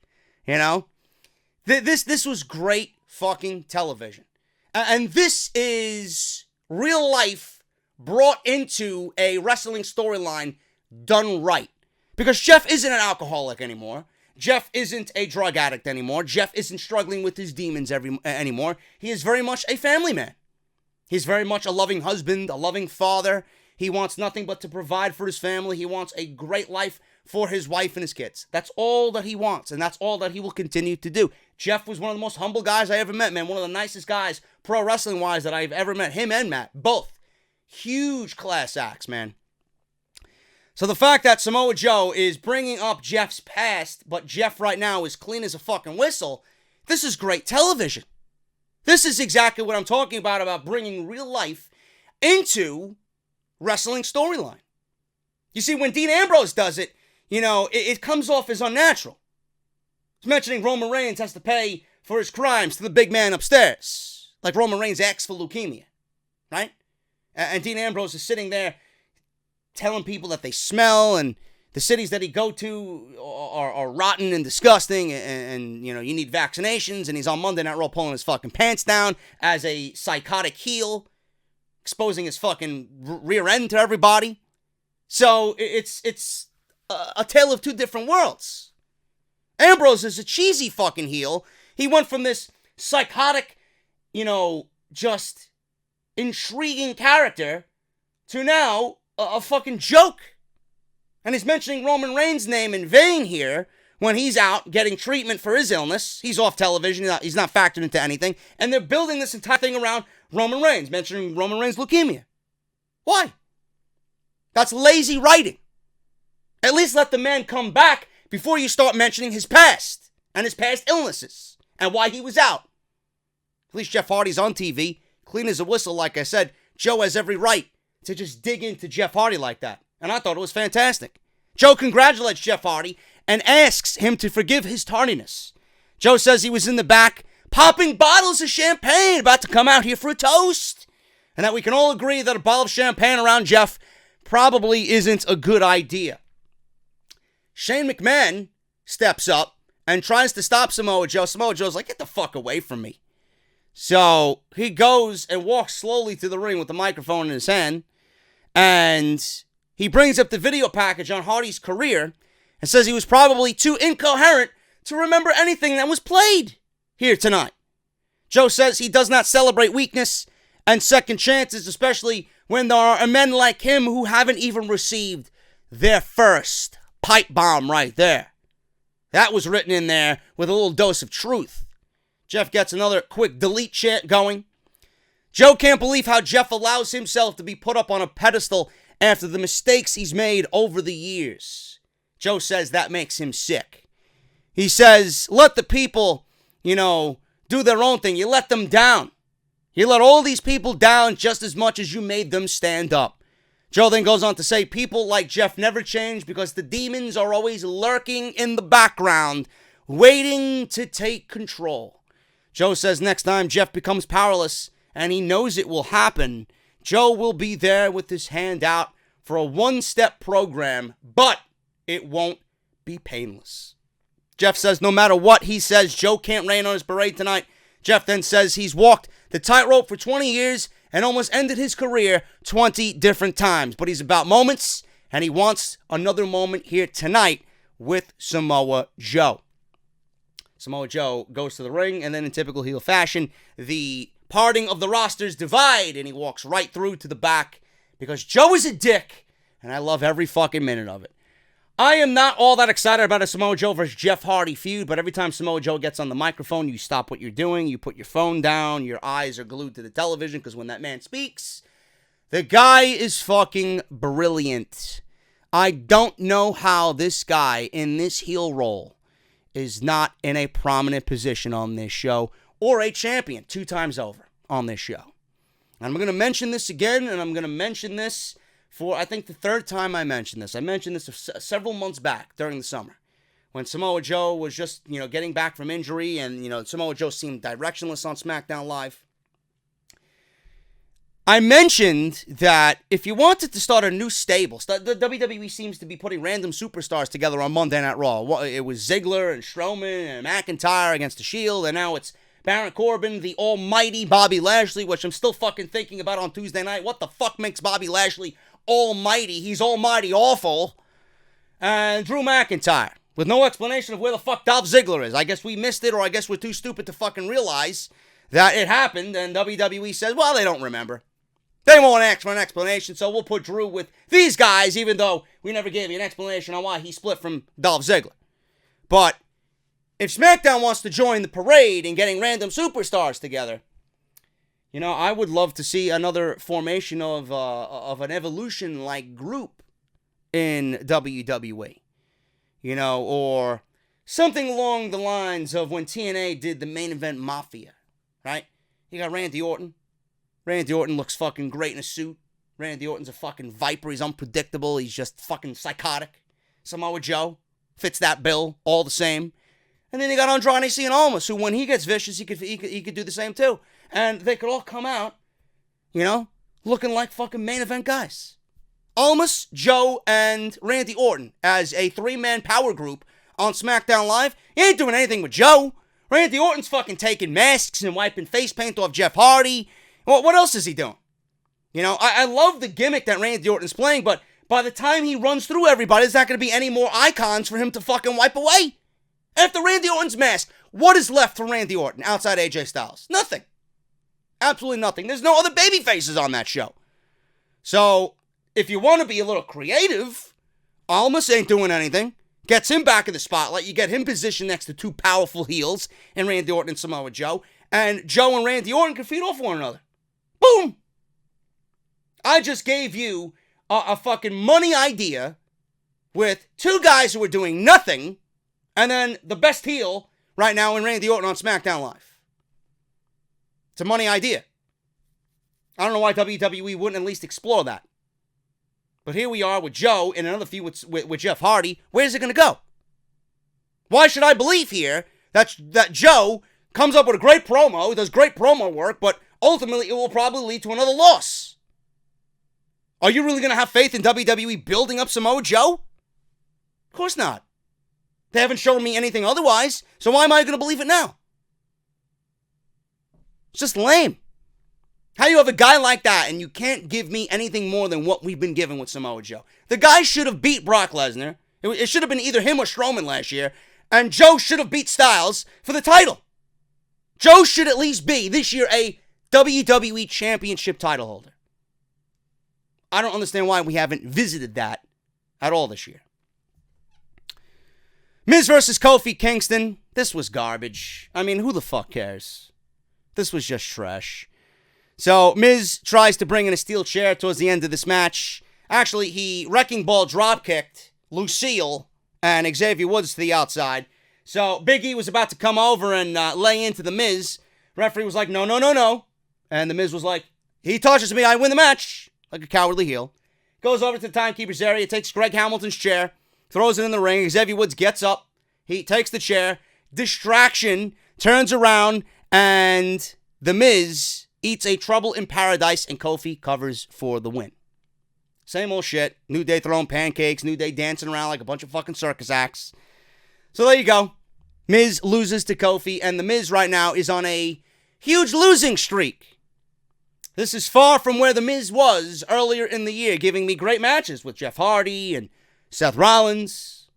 This was great fucking television. And this is real life brought into a wrestling storyline done right. Because Jeff isn't an alcoholic anymore. Jeff isn't a drug addict anymore. Jeff isn't struggling with his demons anymore. He is very much a family man. He's very much a loving husband, a loving father. He wants nothing but to provide for his family. He wants a great life for his wife and his kids. That's all that he wants, and that's all that he will continue to do. Jeff was one of the most humble guys I ever met, man. One of the nicest guys, pro wrestling-wise, that I've ever met. Him and Matt, both. Huge class acts, man. So the fact that Samoa Joe is bringing up Jeff's past, but Jeff right now is clean as a fucking whistle, this is great television. This is exactly what I'm talking about bringing real life into wrestling storyline. You see, when Dean Ambrose does it, it comes off as unnatural. He's mentioning Roman Reigns has to pay for his crimes to the big man upstairs, like Roman Reigns' ex for leukemia, right? And Dean Ambrose is sitting there telling people that they smell and the cities that he go to are rotten and disgusting and you know, you need vaccinations, and he's on Monday Night Raw pulling his fucking pants down as a psychotic heel, exposing his fucking rear end to everybody. So it's a tale of two different worlds. Ambrose is a cheesy fucking heel. He went from this psychotic, you know, just intriguing character to now a fucking joke. And he's mentioning Roman Reigns' name in vain here when he's out getting treatment for his illness. He's off television. He's not factored into anything. And they're building this entire thing around Roman Reigns, mentioning Roman Reigns' leukemia. Why? That's lazy writing. At least let the man come back before you start mentioning his past and his past illnesses and why he was out. At least Jeff Hardy's on TV, clean as a whistle, like I said. Joe has every right to just dig into Jeff Hardy like that. And I thought it was fantastic. Joe congratulates Jeff Hardy and asks him to forgive his tardiness. Joe says he was in the back popping bottles of champagne, about to come out here for a toast. And that we can all agree that a bottle of champagne around Jeff probably isn't a good idea. Shane McMahon steps up and tries to stop Samoa Joe. Samoa Joe's like, get the fuck away from me. So he goes and walks slowly to the ring with the microphone in his hand. And he brings up the video package on Hardy's career and says he was probably too incoherent to remember anything that was played here tonight. Joe says he does not celebrate weakness and second chances, especially when there are men like him who haven't even received their first pipe bomb right there. That was written in there with a little dose of truth. Jeff gets another quick delete chant going. Joe can't believe how Jeff allows himself to be put up on a pedestal after the mistakes he's made over the years. Joe says that makes him sick. He says, let the people, do their own thing. You let them down. You let all these people down just as much as you made them stand up. Joe then goes on to say, people like Jeff never change because the demons are always lurking in the background, waiting to take control. Joe says next time Jeff becomes powerless, and he knows it will happen, Joe will be there with his hand out for a one-step program, but it won't be painless. Jeff says no matter what he says, Joe can't rain on his parade tonight. Jeff then says he's walked the tightrope for 20 years and almost ended his career 20 different times. But he's about moments, and he wants another moment here tonight with Samoa Joe. Samoa Joe goes to the ring, and then in typical heel fashion, the parting of the rosters divide, and he walks right through to the back because Joe is a dick, and I love every fucking minute of it. I am not all that excited about a Samoa Joe versus Jeff Hardy feud, but every time Samoa Joe gets on the microphone, you stop what you're doing, you put your phone down, your eyes are glued to the television, because when that man speaks, the guy is fucking brilliant. I don't know how this guy in this heel role is not in a prominent position on this show, or a champion 2 times over on this show. And I'm going to mention this again, and I'm going to mention this for, I think, the 3rd time I mentioned this. I mentioned this several months back during the summer when Samoa Joe was just, getting back from injury, and, Samoa Joe seemed directionless on SmackDown Live. I mentioned that if you wanted to start a new stable, the WWE seems to be putting random superstars together on Monday Night Raw. It was Ziggler and Strowman and McIntyre against The Shield, and now it's Baron Corbin, the almighty Bobby Lashley, which I'm still fucking thinking about on Tuesday night. What the fuck makes Bobby Lashley almighty? He's almighty awful. And Drew McIntyre, with no explanation of where the fuck Dolph Ziggler is. I guess we missed it, or I guess we're too stupid to fucking realize that it happened, and WWE says, well, they don't remember. They won't ask for an explanation, so we'll put Drew with these guys, even though we never gave you an explanation on why he split from Dolph Ziggler. But if SmackDown wants to join the parade in getting random superstars together, I would love to see another formation of an Evolution-like group in WWE. Or something along the lines of when TNA did the Main Event Mafia, right? You got Randy Orton. Randy Orton looks fucking great in a suit. Randy Orton's a fucking viper. He's unpredictable. He's just fucking psychotic. Samoa Joe fits that bill all the same. And then you got Andrade Cien Almas, who when he gets vicious, he could do the same too. And they could all come out, looking like fucking main event guys. Almas, Joe, and Randy Orton as a 3-man power group on SmackDown Live. He ain't doing anything with Joe. Randy Orton's fucking taking masks and wiping face paint off Jeff Hardy. What else is he doing? I love the gimmick that Randy Orton's playing, but by the time he runs through everybody, there's not going to be any more icons for him to fucking wipe away. After Randy Orton's mask, what is left for Randy Orton outside AJ Styles? Nothing. Absolutely nothing. There's no other baby faces on that show. So, if you want to be a little creative, Almas ain't doing anything. Gets him back in the spotlight. You get him positioned next to 2 powerful heels in Randy Orton and Samoa Joe. And Joe and Randy Orton can feed off one another. Boom! I just gave you a fucking money idea with 2 guys who are doing nothing, and then the best heel right now in Randy Orton on SmackDown Live. It's a money idea. I don't know why WWE wouldn't at least explore that. But here we are with Joe and another feud with Jeff Hardy. Where's it going to go? Why should I believe here that Joe comes up with a great promo, does great promo work, but ultimately it will probably lead to another loss? Are you really going to have faith in WWE building up Samoa Joe? Of course not. They haven't shown me anything otherwise, so why am I going to believe it now? It's just lame. How do you have a guy like that and you can't give me anything more than what we've been given with Samoa Joe? The guy should have beat Brock Lesnar. It should have been either him or Strowman last year. And Joe should have beat Styles for the title. Joe should at least be, this year, a WWE Championship title holder. I don't understand why we haven't visited that at all this year. Miz versus Kofi Kingston. This was garbage. I mean, who the fuck cares? This was just trash. So, Miz tries to bring in a steel chair towards the end of this match. Actually, he wrecking ball dropkicked Lucille and Xavier Woods to the outside. So, Big E was about to come over and lay into the Miz. Referee was like, no. And the Miz was like, he touches me, I win the match. Like a cowardly heel. Goes over to the timekeeper's area, takes Greg Hamilton's chair, throws it in the ring. Xavier Woods gets up. He takes the chair. Distraction. Turns around. And the Miz eats a Trouble in Paradise, and Kofi covers for the win. Same old shit. New Day throwing pancakes. New Day dancing around like a bunch of fucking circus acts. So there you go. Miz loses to Kofi, and the Miz right now is on a huge losing streak. This is far from where the Miz was earlier in the year, giving me great matches with Jeff Hardy and Seth Rollins.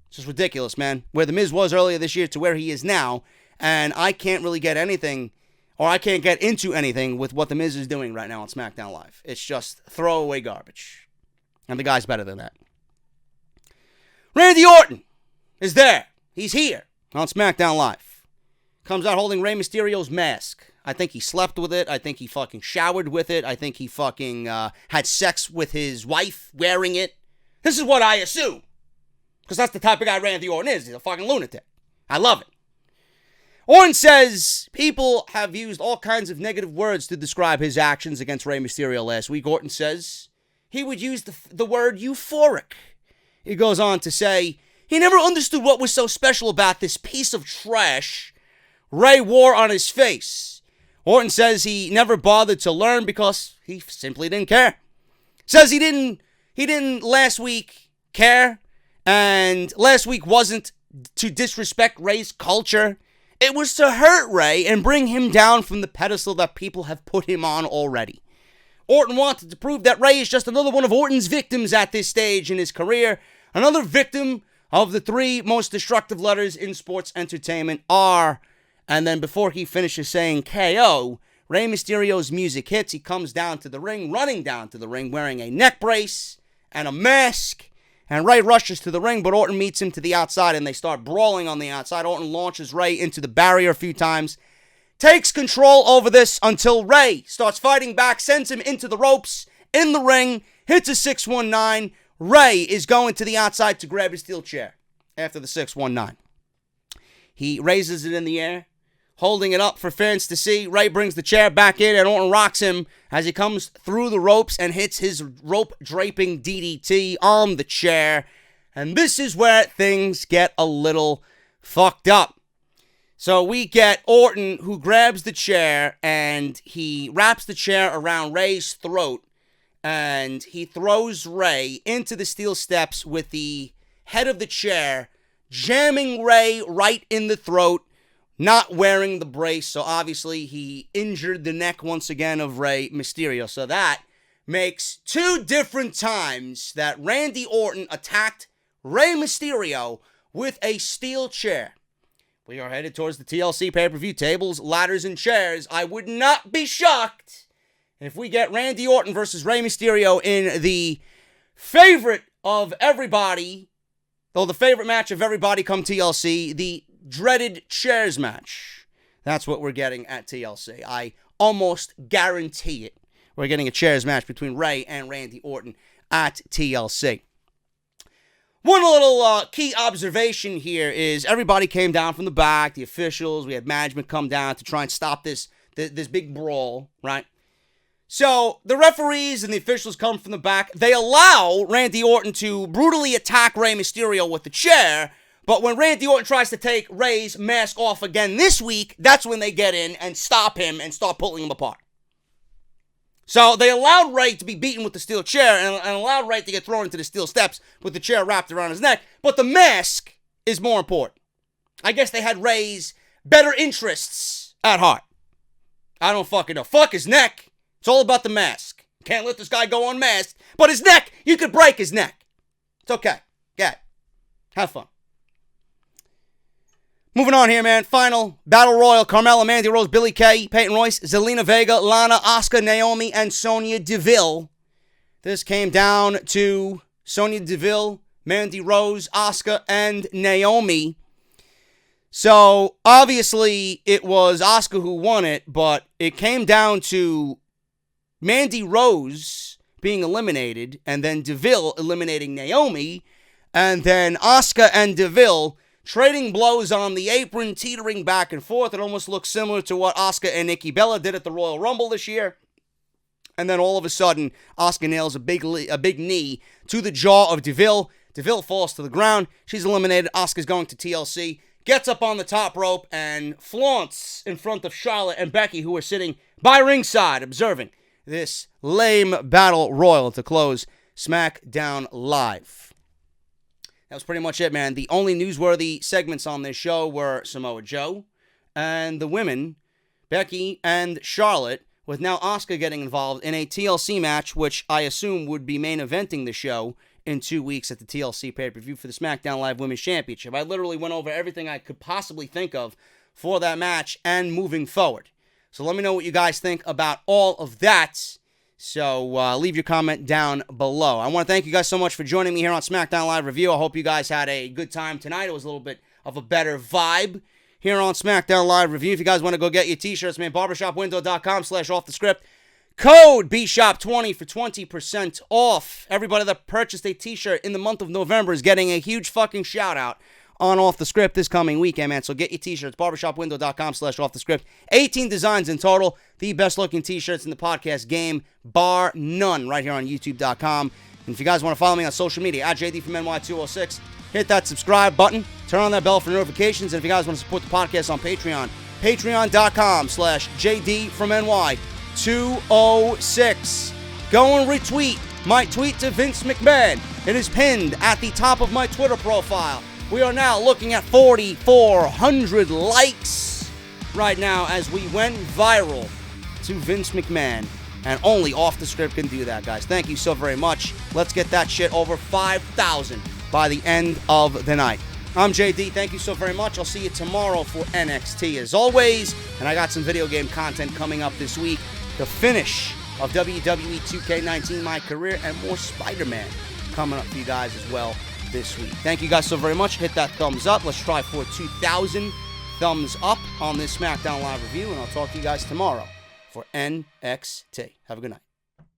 It's just ridiculous, man. Where the Miz was earlier this year to where he is now, and I can't really get anything, or I can't get into anything with what the Miz is doing right now on SmackDown Live. It's just throwaway garbage. And the guy's better than that. Randy Orton is there. He's here on SmackDown Live. Comes out holding Rey Mysterio's mask. I think he slept with it. I think he fucking showered with it. I think he fucking had sex with his wife wearing it. This is what I assume. Because that's the type of guy Randy Orton is. He's a fucking lunatic. I love it. Orton says people have used all kinds of negative words to describe his actions against Rey Mysterio last week. Orton says he would use the word euphoric. He goes on to say he never understood what was so special about this piece of trash Rey wore on his face. Orton says he never bothered to learn because he simply didn't care. Says he didn't last week care, and last week wasn't to disrespect Rey's culture. It was to hurt Rey and bring him down from the pedestal that people have put him on already. Orton wanted to prove that Rey is just another one of Orton's victims at this stage in his career. Another victim of the 3 most destructive letters in sports entertainment, R. And then before he finishes saying KO, Rey Mysterio's music hits. He comes down to the ring, running down to the ring, wearing a neck brace and a mask. And Rey rushes to the ring, but Orton meets him to the outside, and they start brawling on the outside. Orton launches Rey into the barrier a few times, takes control over this until Rey starts fighting back, sends him into the ropes, in the ring, hits a 619. Rey is going to the outside to grab his steel chair after the 619. He raises it in the air, holding it up for fans to see. Rey brings the chair back in, and Orton rocks him as he comes through the ropes and hits his rope-draping DDT on the chair. And this is where things get a little fucked up. So we get Orton, who grabs the chair and he wraps the chair around Ray's throat, and he throws Ray into the steel steps with the head of the chair, jamming Ray right in the throat, not wearing the brace. So obviously he injured the neck once again of Rey Mysterio. So that makes 2 different times that Randy Orton attacked Rey Mysterio with a steel chair. We are headed towards the TLC pay-per-view. Tables, ladders, and chairs. I would not be shocked if we get Randy Orton versus Rey Mysterio in the favorite of everybody, though the favorite match of everybody come TLC, the dreaded chairs match. That's what we're getting at TLC. I almost guarantee it. We're getting a chairs match between Rey and Randy Orton at TLC. One little key observation here is everybody came down from the back, the officials, we had management come down to try and stop this big brawl, right? So the referees and the officials come from the back. They allow Randy Orton to brutally attack Rey Mysterio with the chair, but when Randy Orton tries to take Rey's mask off again this week, that's when they get in and stop him and start pulling him apart. So they allowed Rey to be beaten with the steel chair and allowed Rey to get thrown into the steel steps with the chair wrapped around his neck. But the mask is more important. I guess they had Rey's better interests at heart. I don't fucking know. Fuck his neck. It's all about the mask. Can't let this guy go unmasked. But his neck, you could break his neck. It's okay. Get it. Have fun. Moving on here, man. Final Battle Royal. Carmella, Mandy Rose, Billie Kay, Peyton Royce, Zelina Vega, Lana, Asuka, Naomi, and Sonya Deville. This came down to Sonya Deville, Mandy Rose, Asuka, and Naomi. So, obviously, it was Asuka who won it, but it came down to Mandy Rose being eliminated, and then Deville eliminating Naomi, and then Asuka and Deville trading blows on the apron, teetering back and forth. It almost looks similar to what Asuka and Nikki Bella did at the Royal Rumble this year. And then all of a sudden, Asuka nails a big knee to the jaw of Deville. Deville falls to the ground. She's eliminated. Asuka's going to TLC. Gets up on the top rope and flaunts in front of Charlotte and Becky, who are sitting by ringside observing this lame battle royal to close SmackDown Live. That was pretty much it, man. The only newsworthy segments on this show were Samoa Joe and the women, Becky and Charlotte, with now Asuka getting involved in a TLC match, which I assume would be main eventing the show in 2 weeks at the TLC pay-per-view for the SmackDown Live Women's Championship. I literally went over everything I could possibly think of for that match and moving forward. So let me know what you guys think about all of that. So leave your comment down below. I want to thank you guys so much for joining me here on SmackDown Live Review. I hope you guys had a good time tonight. It was a little bit of a better vibe here on SmackDown Live Review. If you guys want to go get your t-shirts, man, barbershopwindow.com/offthescript. Code BSHOP20 for 20% off. Everybody that purchased a t-shirt in the month of November is getting a huge fucking shout out on Off the Script this coming weekend, man. So get your t-shirts, barbershopwindow.com/offthescript. 18 designs in total. The best looking t-shirts in the podcast game, bar none, right here on youtube.com. And if you guys want to follow me on social media, at JD from NY206, hit that subscribe button, turn on that bell for notifications. And if you guys want to support the podcast on Patreon, patreon.com/JD from NY206. Go and retweet my tweet to Vince McMahon. It is pinned at the top of my Twitter profile. We are now looking at 4,400 likes right now as we went viral to Vince McMahon. And only Off the Script can do that, guys. Thank you so very much. Let's get that shit over 5,000 by the end of the night. I'm JD. Thank you so very much. I'll see you tomorrow for NXT as always. And I got some video game content coming up this week. The finish of WWE 2K19 My Career and more Spider-Man coming up for you guys as well this week. Thank you guys so very much. Hit that thumbs up. Let's try for 2,000 thumbs up on this SmackDown Live review, and I'll talk to you guys tomorrow for NXT. Have a good night.